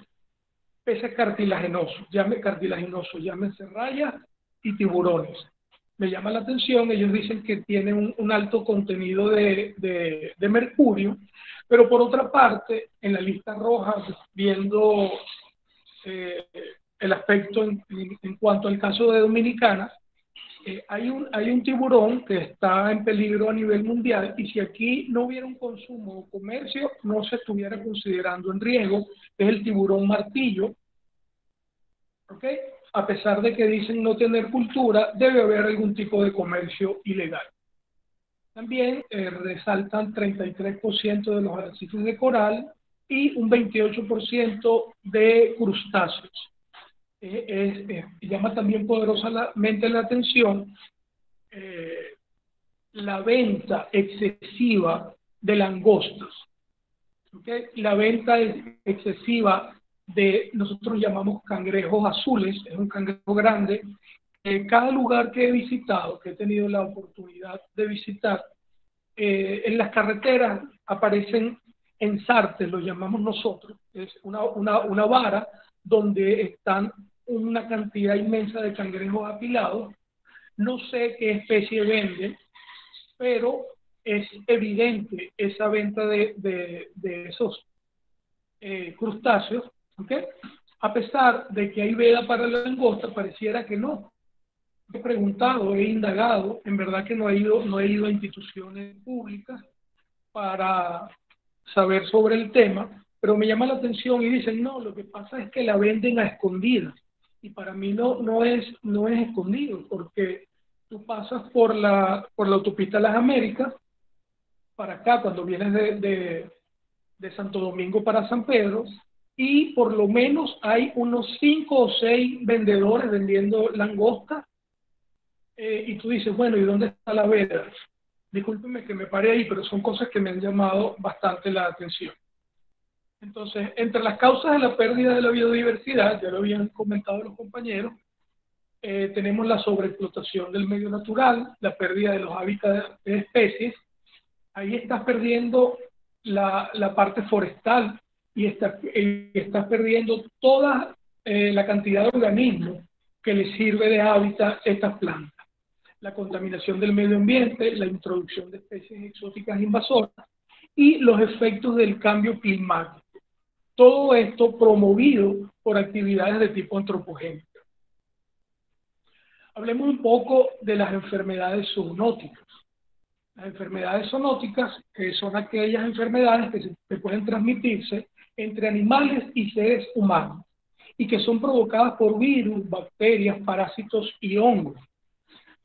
peces cartilaginosos, llámense rayas y tiburones. Me llama la atención, ellos dicen que tienen un alto contenido de mercurio, pero por otra parte, en la lista roja, viendo el aspecto en cuanto al caso de Dominicana, hay un tiburón que está en peligro a nivel mundial, y si aquí no hubiera un consumo o comercio, no se estuviera considerando en riesgo, es el tiburón martillo. ¿Ok? A pesar de que dicen no tener cultura, debe haber algún tipo de comercio ilegal. También resaltan 33% de los arrecifes de coral y un 28% de crustáceos. Llama también poderosamente la atención la venta excesiva de langostas. ¿Okay? La venta excesiva de, nosotros llamamos cangrejos azules, es un cangrejo grande. Cada lugar que he visitado, que he tenido la oportunidad de visitar, en las carreteras aparecen ensartes, lo llamamos nosotros, es una vara donde están una cantidad inmensa de cangrejos apilados. No sé qué especie venden, pero es evidente esa venta de esos crustáceos, ¿okay? A pesar de que hay veda para la langosta, pareciera que no. He preguntado, he indagado, en verdad que no he ido a instituciones públicas para saber sobre el tema, pero me llama la atención y dicen, no, lo que pasa es que la venden a escondidas. Y para mí no es escondido, porque tú pasas por la autopista Las Américas, para acá, cuando vienes de Santo Domingo para San Pedro, y por lo menos hay unos 5 o 6 vendedores vendiendo langosta, y tú dices, bueno, ¿y dónde está la veda? Discúlpeme que me pare ahí, pero son cosas que me han llamado bastante la atención. Entonces, entre las causas de la pérdida de la biodiversidad, ya lo habían comentado los compañeros, tenemos la sobreexplotación del medio natural, la pérdida de los hábitats de especies. Ahí estás perdiendo la parte forestal y estás perdiendo toda la cantidad de organismos que les sirve de hábitat a estas plantas. La contaminación del medio ambiente, la introducción de especies exóticas invasoras y los efectos del cambio climático. Todo esto promovido por actividades de tipo antropogénico. Hablemos un poco de las enfermedades zoonóticas. Las enfermedades zoonóticas son aquellas enfermedades que pueden transmitirse entre animales y seres humanos y que son provocadas por virus, bacterias, parásitos y hongos.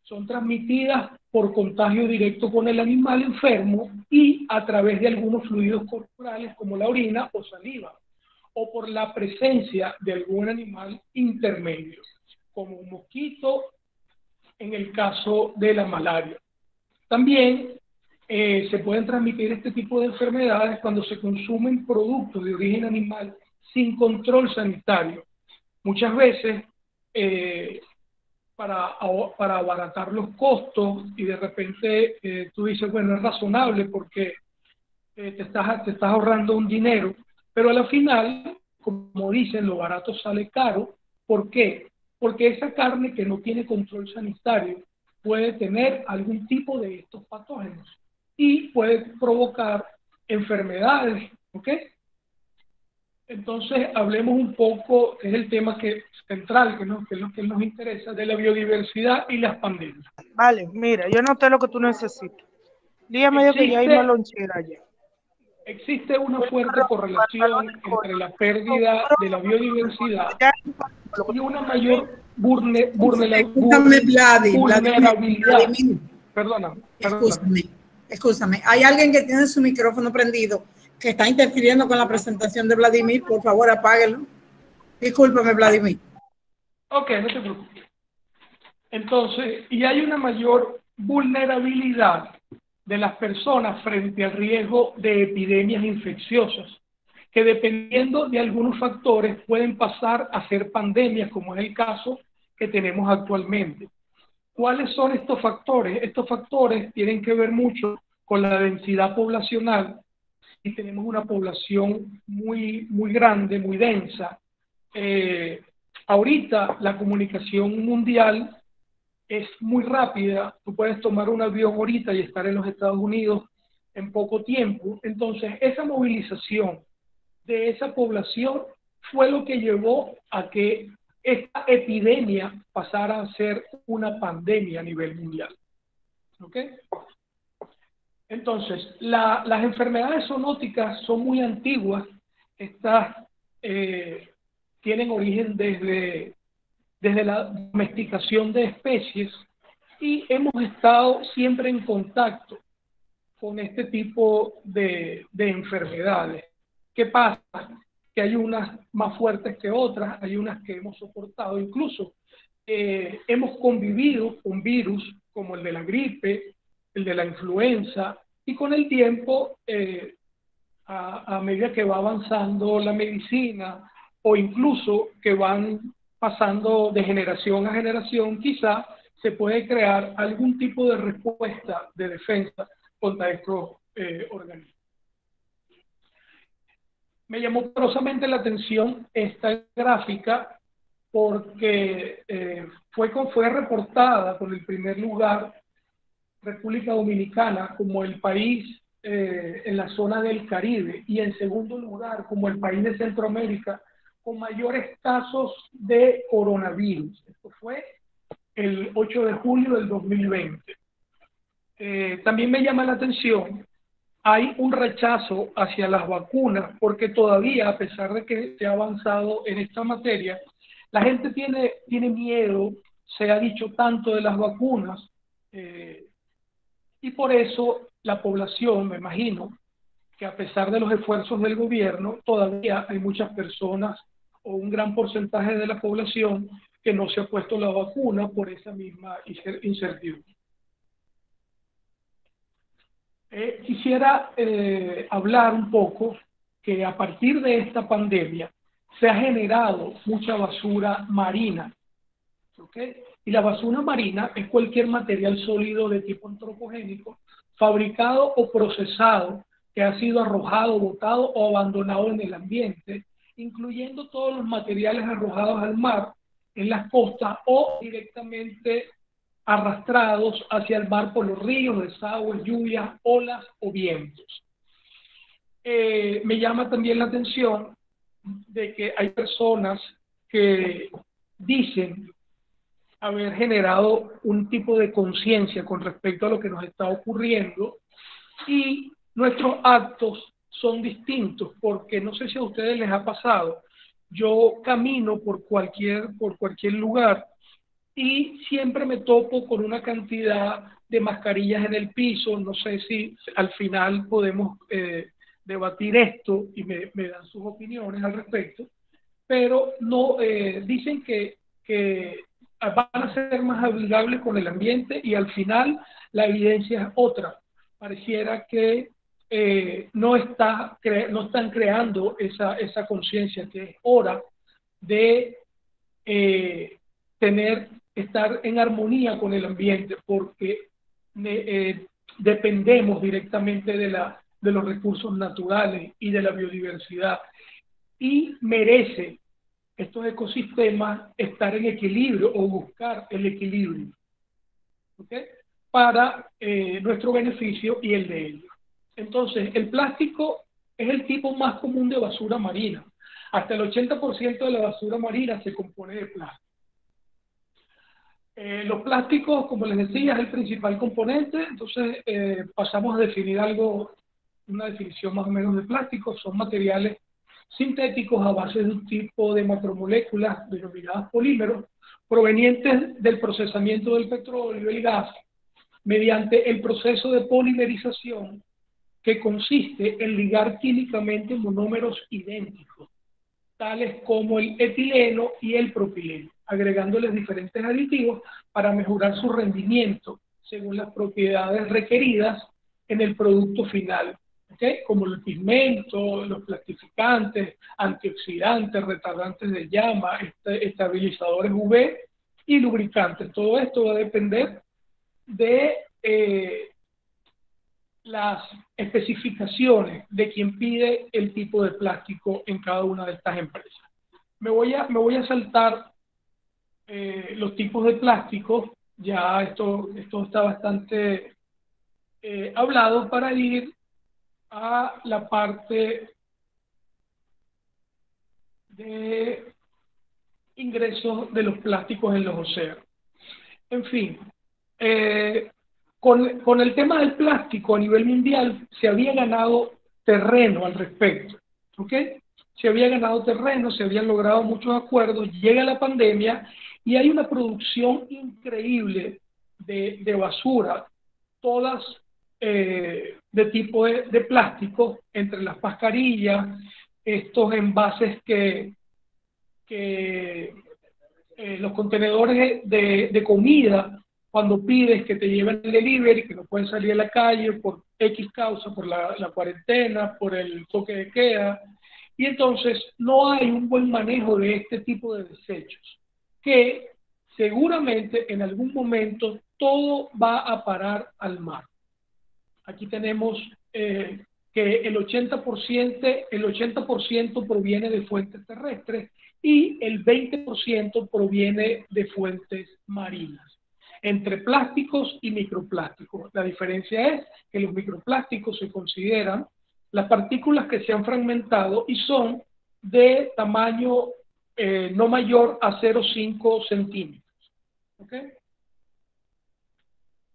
Son transmitidas por contagio directo con el animal enfermo y a través de algunos fluidos corporales como la orina o saliva, o por la presencia de algún animal intermedio, como un mosquito en el caso de la malaria. También se pueden transmitir este tipo de enfermedades cuando se consumen productos de origen animal sin control sanitario. Muchas veces, para abaratar los costos, y de repente tú dices, bueno, es razonable porque te estás ahorrando un dinero, pero a la final, como dicen, lo barato sale caro. ¿Por qué? Porque esa carne que no tiene control sanitario puede tener algún tipo de estos patógenos y puede provocar enfermedades, ¿ok? Entonces, hablemos un poco, es el tema central, que es lo que nos interesa, de la biodiversidad y las pandemias. Vale, mira, yo noté lo que tú necesitas. Dígame yo que ya hay una lonchera ya. Existe una fuerte correlación entre la pérdida de la biodiversidad y una mayor vulnerabilidad. Perdona. Escúchame. Hay alguien que tiene su micrófono prendido que está interfiriendo con la presentación de Vladimir. Por favor, apáguelo. Discúlpame, Vladimir. Ok, no te preocupes. Entonces, y hay una mayor vulnerabilidad de las personas frente al riesgo de epidemias infecciosas que dependiendo de algunos factores pueden pasar a ser pandemias, como es el caso que tenemos actualmente. ¿Cuáles son estos factores? Estos factores tienen que ver mucho con la densidad poblacional, y tenemos una población muy grande, muy densa. Ahorita la comunicación mundial es muy rápida. Tú puedes tomar un avión ahorita y estar en los Estados Unidos en poco tiempo. Entonces, esa movilización de esa población fue lo que llevó a que esta epidemia pasara a ser una pandemia a nivel mundial. ¿Ok? Entonces, las enfermedades zoonóticas son muy antiguas. Estas tienen origen desde la domesticación de especies, y hemos estado siempre en contacto con este tipo de enfermedades. ¿Qué pasa? Que hay unas más fuertes que otras, hay unas que hemos soportado. Incluso hemos convivido con virus como el de la gripe, el de la influenza, y con el tiempo, a medida que va avanzando la medicina, o incluso que van pasando de generación a generación, quizá se puede crear algún tipo de respuesta de defensa contra estos organismos. Me llamó poderosamente la atención esta gráfica porque fue reportada con el primer lugar República Dominicana como el país en la zona del Caribe, y en segundo lugar como el país de Centroamérica con mayores casos de coronavirus. Esto fue el 8 de julio del 2020. También me llama la atención, hay un rechazo hacia las vacunas, porque todavía, a pesar de que se ha avanzado en esta materia, la gente tiene miedo, se ha dicho tanto de las vacunas, y por eso la población, me imagino, que a pesar de los esfuerzos del gobierno, todavía hay muchas personas o un gran porcentaje de la población que no se ha puesto la vacuna por esa misma incertidumbre. Quisiera hablar un poco que a partir de esta pandemia se ha generado mucha basura marina, ¿okay? Y la basura marina es cualquier material sólido de tipo antropogénico, fabricado o procesado, que ha sido arrojado, botado o abandonado en el ambiente, incluyendo todos los materiales arrojados al mar, en las costas, o directamente arrastrados hacia el mar por los ríos, desagües, lluvias, olas o vientos. Me llama también la atención de que hay personas que dicen haber generado un tipo de conciencia con respecto a lo que nos está ocurriendo, y nuestros actos son distintos, porque no sé si a ustedes les ha pasado, yo camino por cualquier lugar y siempre me topo con una cantidad de mascarillas en el piso. No sé si al final podemos debatir esto y me dan sus opiniones al respecto, pero no dicen que van a ser más amigables con el ambiente, y al final la evidencia es otra. Pareciera que no están creando esa conciencia, que es hora de estar en armonía con el ambiente, porque dependemos directamente de los recursos naturales y de la biodiversidad, y merece estos ecosistemas estar en equilibrio o buscar el equilibrio, ¿okay? Para nuestro beneficio y el de ellos. Entonces, el plástico es el tipo más común de basura marina. Hasta el 80% de la basura marina se compone de plástico. Los plásticos, como les decía, es el principal componente. Entonces pasamos a definir una definición más o menos de plástico. Son materiales sintéticos a base de un tipo de macromoléculas denominadas polímeros, provenientes del procesamiento del petróleo y el gas, mediante el proceso de polimerización, que consiste en ligar químicamente monómeros idénticos, tales como el etileno y el propileno, agregándoles diferentes aditivos para mejorar su rendimiento según las propiedades requeridas en el producto final, ¿ok? Como el pigmento, los plastificantes, antioxidantes, retardantes de llama, estabilizadores UV y lubricantes. Todo esto va a depender de las especificaciones de quien pide el tipo de plástico en cada una de estas empresas. Me voy a saltar los tipos de plásticos. Ya esto está bastante hablado, para ir a la parte de ingresos de los plásticos en los océanos. En fin, con el tema del plástico a nivel mundial se había ganado terreno al respecto, ¿ok? Se había ganado terreno, se habían logrado muchos acuerdos, llega la pandemia y hay una producción increíble de basura, todas de tipo de plástico, entre las mascarillas, estos envases que los contenedores de comida, cuando pides que te lleven el delivery, que no puedes salir a la calle por X causa, por la cuarentena, por el toque de queda, y entonces no hay un buen manejo de este tipo de desechos, que seguramente en algún momento todo va a parar al mar. Aquí tenemos que el 80% proviene de fuentes terrestres y el 20% proviene de fuentes marinas, entre plásticos y microplásticos. La diferencia es que los microplásticos se consideran las partículas que se han fragmentado y son de tamaño no mayor a 0,5 centímetros. ¿Ok?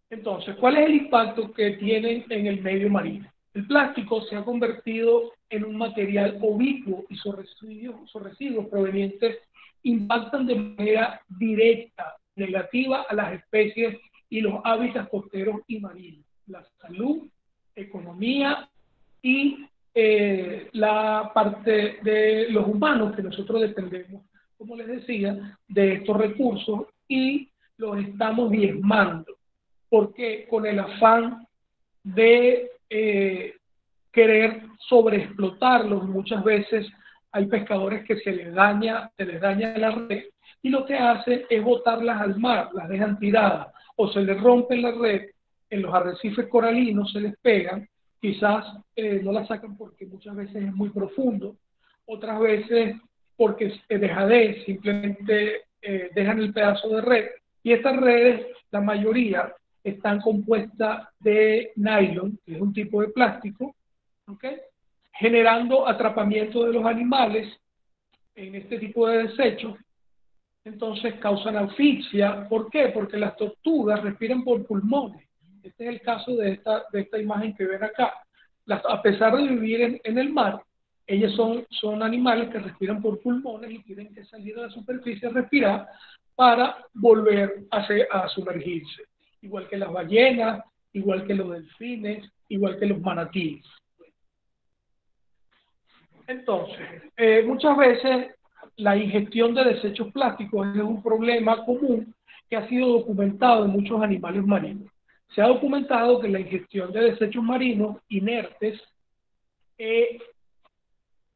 Entonces, ¿cuál es el impacto que tienen en el medio marino? El plástico se ha convertido en un material ubicuo y sus residuos provenientes impactan de manera directa, negativa a las especies y los hábitats costeros y marinos, la salud, economía y la parte de los humanos, que nosotros dependemos, como les decía, de estos recursos y los estamos diezmando. Porque con el afán de querer sobreexplotarlos, muchas veces hay pescadores que se les daña la red y lo que hacen es botarlas al mar, las dejan tiradas o se les rompe la red, en los arrecifes coralinos se les pegan, quizás no la sacan porque muchas veces es muy profundo, otras veces porque es dejadez, simplemente dejan el pedazo de red, y estas redes, la mayoría, están compuestas de nylon, que es un tipo de plástico, ¿okay? Generando atrapamiento de los animales en este tipo de desechos. Entonces causan asfixia. ¿Por qué? Porque las tortugas respiran por pulmones. Este es el caso de esta imagen que ven acá. A pesar de vivir en el mar, ellas son animales que respiran por pulmones y tienen que salir a la superficie a respirar para volver a sumergirse. Igual que las ballenas, igual que los delfines, igual que los manatíes. Entonces, muchas veces la ingestión de desechos plásticos es un problema común que ha sido documentado en muchos animales marinos. Se ha documentado que la ingestión de desechos marinos inertes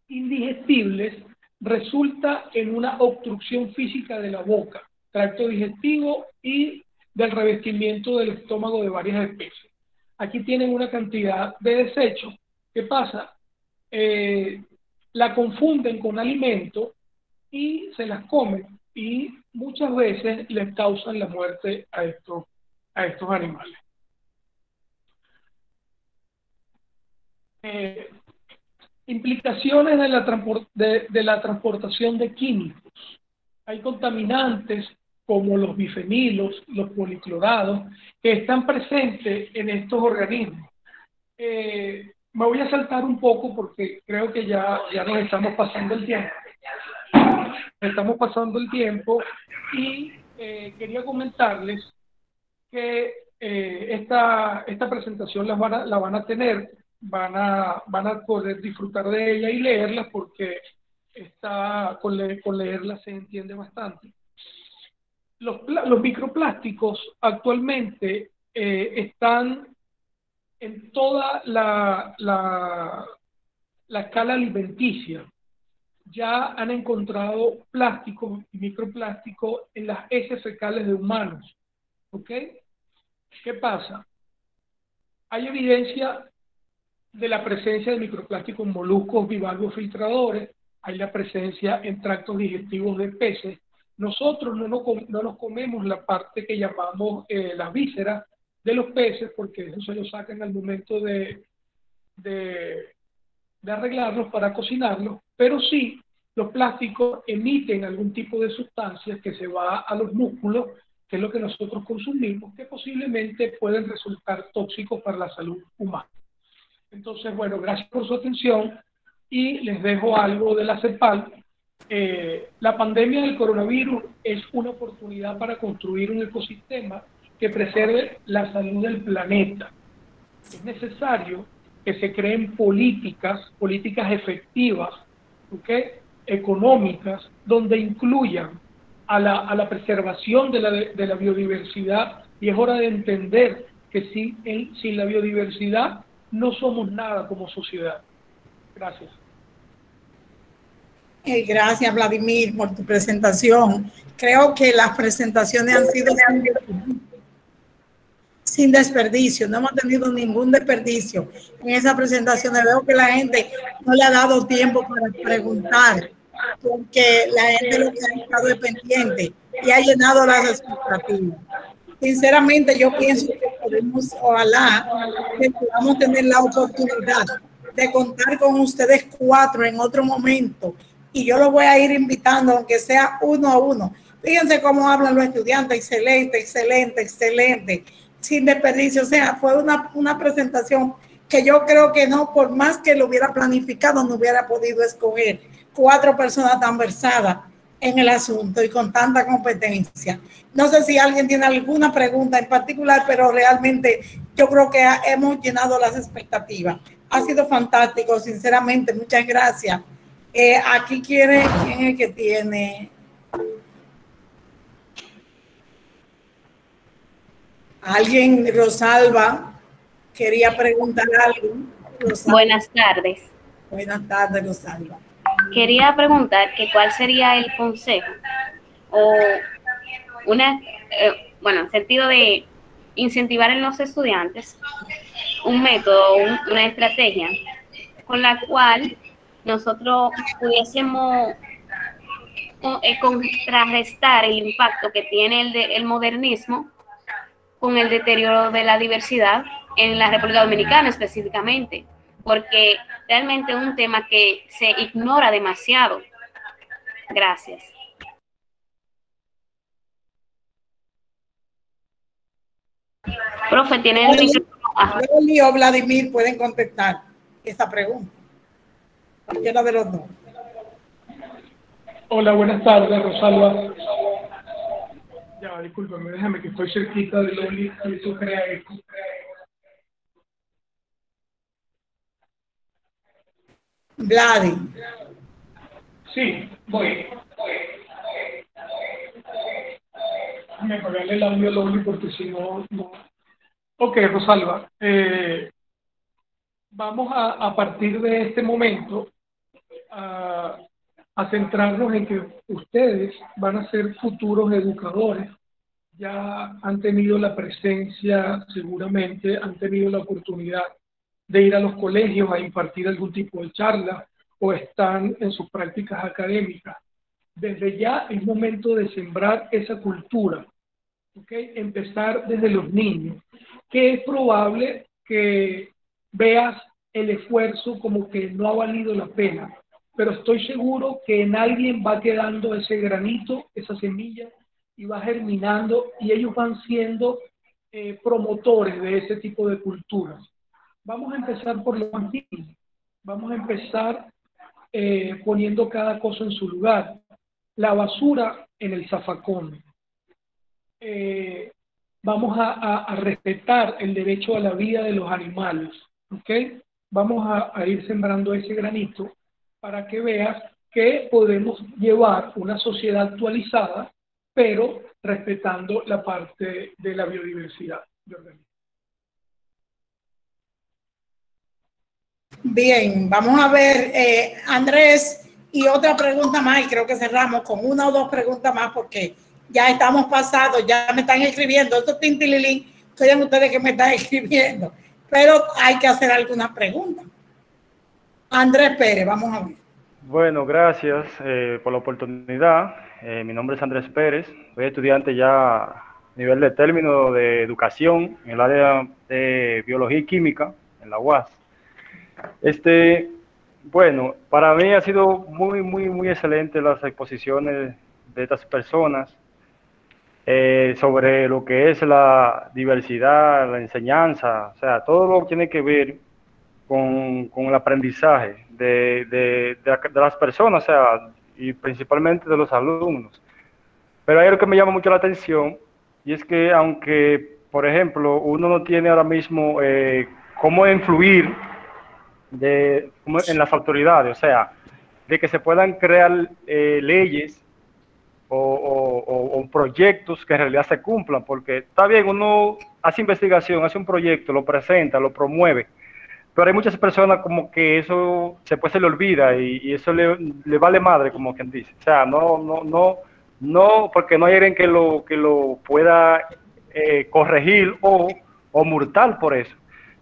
indigestibles resulta en una obstrucción física de la boca, tracto digestivo y del revestimiento del estómago de varias especies. Aquí tienen una cantidad de desechos. ¿Qué pasa? La confunden con alimento y se las comen y muchas veces les causan la muerte a estos animales. Implicaciones de la transportación de químicos. Hay contaminantes como los bifenilos, los policlorados, que están presentes en estos organismos. Me voy a saltar un poco porque creo que ya nos estamos pasando el tiempo. Y quería comentarles que esta presentación la van a tener, van a poder disfrutar de ella y leerla porque con leerla se entiende bastante. Los microplásticos actualmente están en toda la escala alimenticia ya han encontrado plástico y microplástico en las heces fecales de humanos. ¿Ok? ¿Qué pasa? Hay evidencia de la presencia de microplástico en moluscos, bivalvos filtradores, hay la presencia en tractos digestivos de peces. Nosotros no nos comemos la parte que llamamos las vísceras de los peces, porque eso se lo sacan al momento de arreglarlos para cocinarlos, pero sí los plásticos emiten algún tipo de sustancias que se va a los músculos, que es lo que nosotros consumimos, que posiblemente pueden resultar tóxicos para la salud humana. Entonces, bueno, gracias por su atención y les dejo algo de la CEPAL. La pandemia del coronavirus es una oportunidad para construir un ecosistema que preserve la salud del planeta. Es necesario que se creen políticas efectivas, ¿okay?, económicas, donde incluyan a la preservación de la biodiversidad, y es hora de entender que sin la biodiversidad no somos nada como sociedad. Gracias. Gracias, Vladimir, por tu presentación. Creo que las presentaciones han sido sin desperdicio, no hemos tenido ningún desperdicio en esa presentación. Veo que la gente no le ha dado tiempo para preguntar, porque la gente lo que ha estado es pendiente y ha llenado las expectativas. Sinceramente, yo pienso que podemos, ojalá, que podamos tener la oportunidad de contar con ustedes 4 en otro momento, y yo los voy a ir invitando, aunque sea uno a uno. Fíjense cómo hablan los estudiantes: excelente, excelente, excelente, sin desperdicio. O sea, fue una presentación que yo creo que no, por más que lo hubiera planificado, no hubiera podido escoger 4 personas tan versadas en el asunto y con tanta competencia. No sé si alguien tiene alguna pregunta en particular, pero realmente yo creo que hemos llenado las expectativas. Ha sido fantástico, sinceramente. Muchas gracias. Aquí ¿quién es el que tiene? Alguien, Rosalba, quería preguntar algo. Rosalba. Buenas tardes. Buenas tardes, Rosalba. Quería preguntar que cuál sería el consejo o en sentido de incentivar en los estudiantes un método, una estrategia con la cual nosotros pudiésemos contrarrestar el impacto que tiene el modernismo con el deterioro de la diversidad en la República Dominicana específicamente, porque realmente es un tema que se ignora demasiado. Gracias. Profe, ¿tiene el micrófono? Loli o Vladimir pueden contestar esta pregunta. Cualquiera de los dos. Hola, buenas tardes, Rosalba. Ya, discúlpame, déjame que estoy cerquita de Loli y eso crea eco. Vladi. Sí, voy. Déjame apagarle el audio a Loli porque si no... Ok, Rosalba. Vamos a partir de este momento a centrarnos en que ustedes van a ser futuros educadores. Ya han tenido la presencia, seguramente han tenido la oportunidad de ir a los colegios a impartir algún tipo de charla o están en sus prácticas académicas. Desde ya es momento de sembrar esa cultura, ¿okay? Empezar desde los niños, que es probable que veas el esfuerzo como que no ha valido la pena, pero estoy seguro que en alguien va quedando ese granito, esa semilla, y va germinando, y ellos van siendo promotores de ese tipo de culturas. Vamos a empezar por lo más niño. Vamos a empezar poniendo cada cosa en su lugar. La basura en el zafacón. Vamos a respetar el derecho a la vida de los animales. ¿Ok? Vamos a ir sembrando ese granito para que veas que podemos llevar una sociedad actualizada, pero respetando la parte de la biodiversidad. Bien, vamos a ver, Andrés, y otra pregunta más, y creo que cerramos con una o dos preguntas más porque ya estamos pasados, ya me están escribiendo, esto es tintililín, estoy en ustedes que me están escribiendo, pero hay que hacer algunas preguntas. Andrés Pérez, vamos a ver. Bueno, gracias por la oportunidad. Mi nombre es Andrés Pérez, soy estudiante ya a nivel de término de educación en el área de biología y química en la UAS. Bueno, para mí ha sido muy excelente las exposiciones de estas personas sobre lo que es la diversidad, la enseñanza, o sea, todo lo que tiene que ver con el aprendizaje de las personas, o sea, y principalmente de los alumnos. Pero hay algo que me llama mucho la atención, y es que aunque, por ejemplo, uno no tiene ahora mismo cómo influir en las autoridades, o sea, de que se puedan crear leyes o proyectos que en realidad se cumplan, porque está bien, uno hace investigación, hace un proyecto, lo presenta, lo promueve, pero hay muchas personas como que eso después se le olvida y eso le vale madre, como quien dice. O sea, no, porque no hay alguien que lo pueda corregir o multar por eso.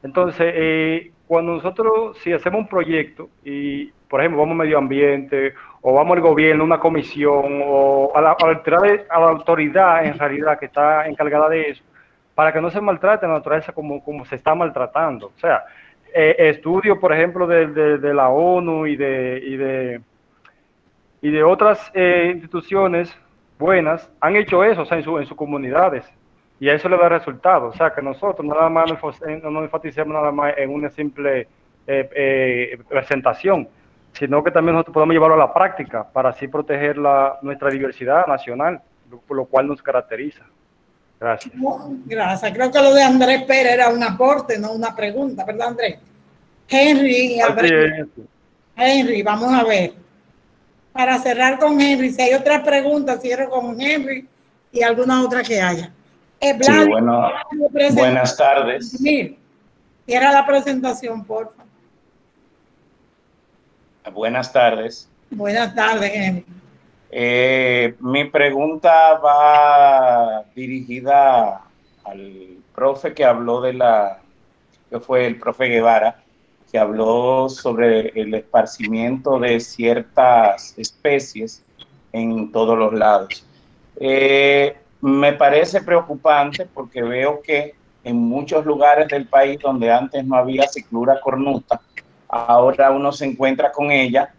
Entonces, cuando nosotros, si hacemos un proyecto y, por ejemplo, vamos a medio ambiente o vamos al gobierno, una comisión o a la autoridad en realidad que está encargada de eso, para que no se maltrate la naturaleza como se está maltratando. O sea, estudios, por ejemplo, de la ONU y de otras instituciones buenas han hecho eso, o sea, en sus comunidades, y a eso le da resultados. O sea, que nosotros nada más no enfaticemos nada más en una simple presentación, sino que también nosotros podemos llevarlo a la práctica para así proteger nuestra diversidad nacional, por lo cual nos caracteriza. Gracias. Gracias. Creo que lo de Andrés Pérez era un aporte, no una pregunta, ¿verdad, Andrés? Henry, vamos a ver. Para cerrar con Henry, si hay otras preguntas, cierro con Henry y alguna otra que haya. Sí, bueno, buenas tardes. Cierra la presentación, por favor. Buenas tardes. Buenas tardes, Henry. Mi pregunta va dirigida al profe que habló que fue el profe Guevara, que habló sobre el esparcimiento de ciertas especies en todos los lados. Me parece preocupante porque veo que en muchos lugares del país donde antes no había ciclura cornuta, ahora uno se encuentra con ella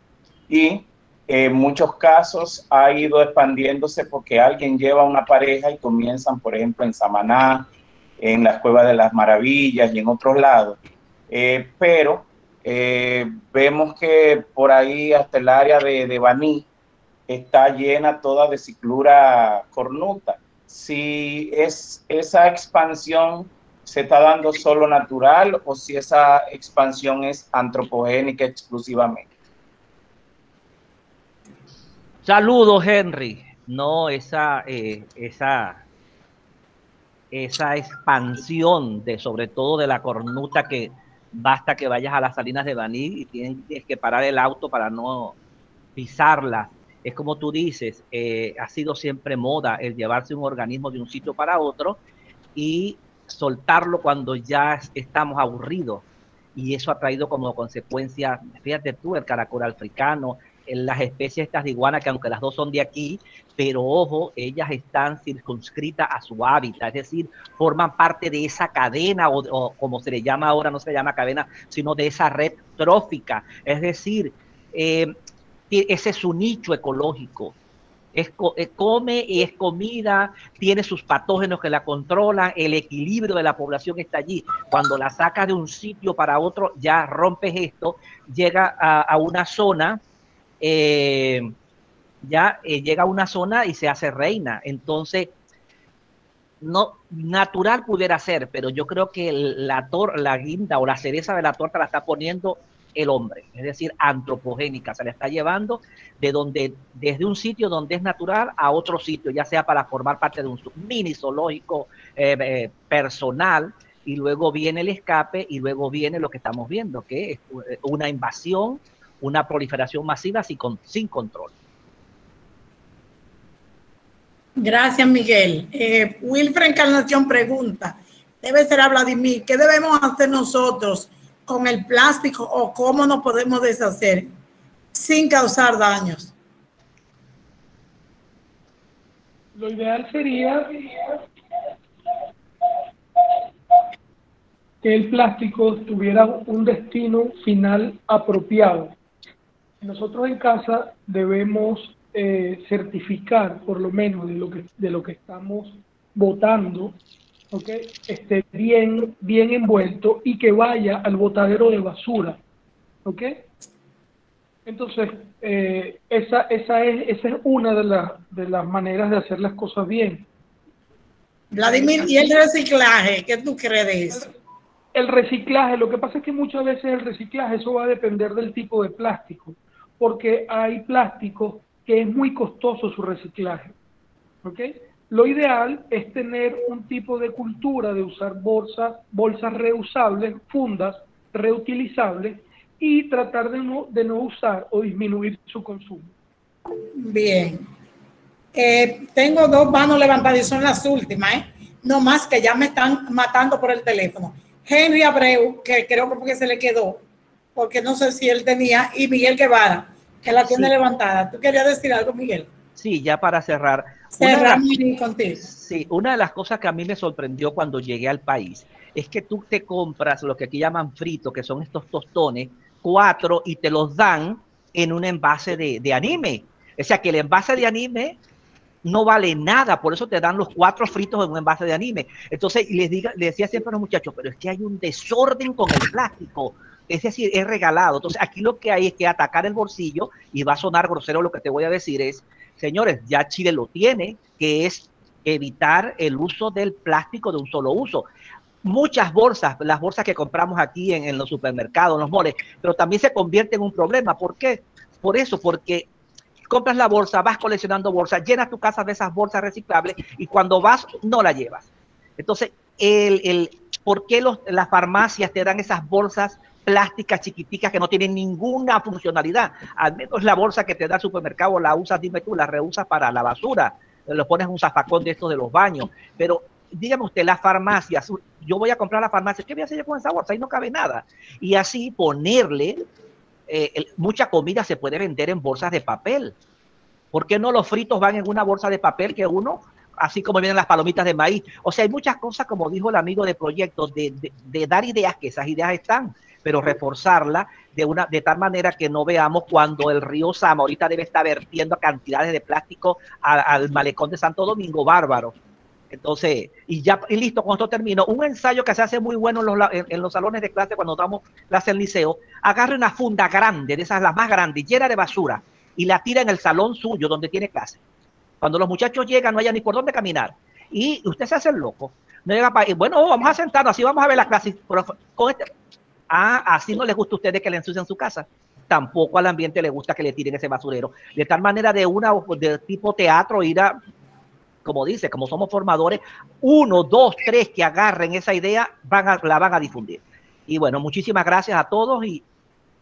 y en muchos casos ha ido expandiéndose porque alguien lleva una pareja y comienzan, por ejemplo, en Samaná, en las Cuevas de las Maravillas y en otros lados. Pero vemos que por ahí hasta el área de Baní está llena toda de ciclura cornuta. Si esa expansión se está dando solo natural o si esa expansión es antropogénica exclusivamente. Saludos, Henry. No, esa expansión sobre todo de la cornuta, que basta que vayas a las Salinas de Baní y tienes que parar el auto para no pisarla. Es como tú dices, ha sido siempre moda el llevarse un organismo de un sitio para otro y soltarlo cuando ya estamos aburridos. Y eso ha traído como consecuencia, fíjate tú, el caracol africano, las especies estas de iguana, que aunque las dos son de aquí, pero ojo, ellas están circunscritas a su hábitat, es decir, forman parte de esa cadena, o como se le llama ahora, no se le llama cadena, sino de esa red trófica, es decir, ese es su nicho ecológico. Come y es comida, tiene sus patógenos que la controlan, el equilibrio de la población está allí. Cuando la sacas de un sitio para otro, ya rompes esto, llega a una zona, llega a una zona y se hace reina. Entonces, no, natural pudiera ser, pero yo creo que la guinda o la cereza de la torta la está poniendo el hombre, es decir, antropogénica, se la está llevando desde un sitio donde es natural a otro sitio, ya sea para formar parte de un mini zoológico personal, y luego viene el escape, y luego viene lo que estamos viendo, que es una invasión, una proliferación masiva sin control. Gracias, Miguel. Wilfred Encarnación pregunta, debe ser a Vladimir, ¿qué debemos hacer nosotros con el plástico o cómo nos podemos deshacer sin causar daños? Lo ideal sería que el plástico tuviera un destino final apropiado. Nosotros en casa debemos certificar, por lo menos, de lo que estamos botando, ¿okay? Esté bien envuelto y que vaya al botadero de basura, ¿ok? Entonces, esa es una de las maneras de hacer las cosas bien. Vladimir, ¿y el reciclaje? ¿Qué tú crees de eso? El reciclaje, lo que pasa es que muchas veces el reciclaje, eso va a depender del tipo de plástico, porque hay plásticos que es muy costoso su reciclaje, ¿ok? Lo ideal es tener un tipo de cultura de usar bolsas reusables, fundas reutilizables, y tratar de no usar o disminuir su consumo. Bien. Tengo 2 manos levantadas y son las últimas, no más, que ya me están matando por el teléfono. Henry Abreu, que creo que porque se le quedó, porque no sé si él tenía, y Miguel Guevara, que la tiene levantada. ¿Tú querías decir algo, Miguel? Sí, ya para cerrar. Una de las cosas que a mí me sorprendió cuando llegué al país es que tú te compras lo que aquí llaman frito, que son estos tostones, 4, y te los dan en un envase de anime. O sea, que el envase de anime no vale nada, por eso te dan los 4 fritos en un envase de anime. Entonces, les decía siempre a los muchachos, pero es que hay un desorden con el plástico. Es decir, es regalado. Entonces, aquí lo que hay es que atacar el bolsillo, y va a sonar grosero lo que te voy a decir es, señores, ya Chile lo tiene, que es evitar el uso del plástico de un solo uso. Muchas bolsas, las bolsas que compramos aquí en los supermercados, en los moles, pero también se convierte en un problema. ¿Por qué? Por eso, porque compras la bolsa, vas coleccionando bolsas, llenas tu casa de esas bolsas reciclables y cuando vas no la llevas. Entonces, ¿por qué las farmacias te dan esas bolsas plásticas chiquiticas que no tienen ninguna funcionalidad? Al menos la bolsa que te da el supermercado la usas, dime tú, la reusas para la basura, lo pones en un zafacón de estos de los baños. Pero dígame usted, las farmacias, yo voy a comprar a la farmacia, ¿qué voy a hacer yo con esa bolsa? Ahí no cabe nada. Y así ponerle, mucha comida se puede vender en bolsas de papel. ¿Por qué no los fritos van en una bolsa de papel que uno, así como vienen las palomitas de maíz? O sea, hay muchas cosas, como dijo el amigo de proyectos, de dar ideas, que esas ideas están, pero reforzarla de tal manera que no veamos cuando el río Sama ahorita debe estar vertiendo cantidades de plástico al malecón de Santo Domingo, bárbaro. Entonces, y listo, con esto termino. Un ensayo que se hace muy bueno en los salones de clase cuando damos clase en liceo: agarre una funda grande, de esas las más grandes, llena de basura, y la tira en el salón suyo donde tiene clase. Cuando los muchachos llegan, no haya ni por dónde caminar. Y usted se hace el loco. No llega bueno, vamos a sentarnos, así vamos a ver la clase. Así no les gusta a ustedes que le ensucien su casa. Tampoco al ambiente le gusta que le tiren ese basurero. De tal manera, de tipo teatro, ir a, como dice, como somos formadores, 1, 2, 3 que agarren esa idea, la van a difundir. Y bueno, muchísimas gracias a todos y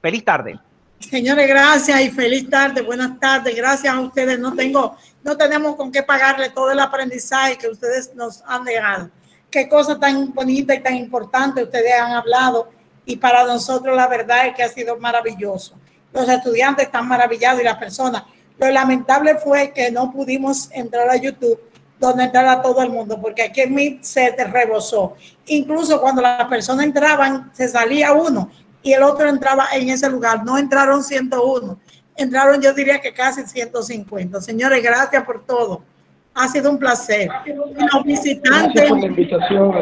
feliz tarde. Señores, gracias y feliz tarde, buenas tardes. Gracias a ustedes. No tenemos con qué pagarle todo el aprendizaje que ustedes nos han dejado. Qué cosa tan bonita y tan importante ustedes han hablado, y para nosotros la verdad es que ha sido maravilloso. Los estudiantes están maravillados y las personas. Lo lamentable fue que no pudimos entrar a YouTube donde entrara todo el mundo, porque aquí en mí se rebosó. Incluso cuando las personas entraban, se salía uno y el otro entraba en ese lugar. No entraron 101, entraron, yo diría que casi 150. Señores, gracias por todo. Ha sido un placer. Los visitantes, gracias por la invitación.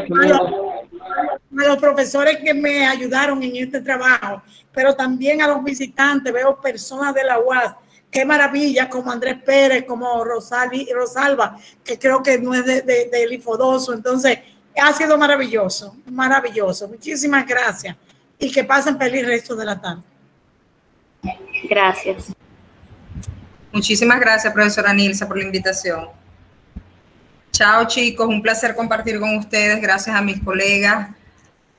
A los profesores que me ayudaron en este trabajo, pero también a los visitantes. Veo personas de la UAS. Qué maravilla, como Andrés Pérez, como Rosalba, que creo que no es del Infodoso. Entonces, ha sido maravilloso, maravilloso. Muchísimas gracias y que pasen feliz resto de la tarde. Gracias. Muchísimas gracias, profesora Nilsa, por la invitación. Chao, chicos, un placer compartir con ustedes. Gracias a mis colegas,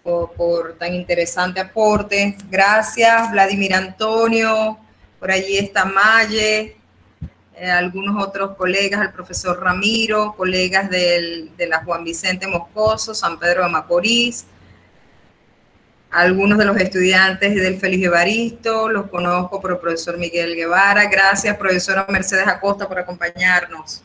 por tan interesante aporte. Gracias, Vladimir Antonio, por allí está Maye, algunos otros colegas, el profesor Ramiro, colegas de la Juan Vicente Moscoso, San Pedro de Macorís, algunos de los estudiantes del Félix Evaristo, los conozco por el profesor Miguel Guevara. Gracias, profesora Mercedes Acosta, por acompañarnos.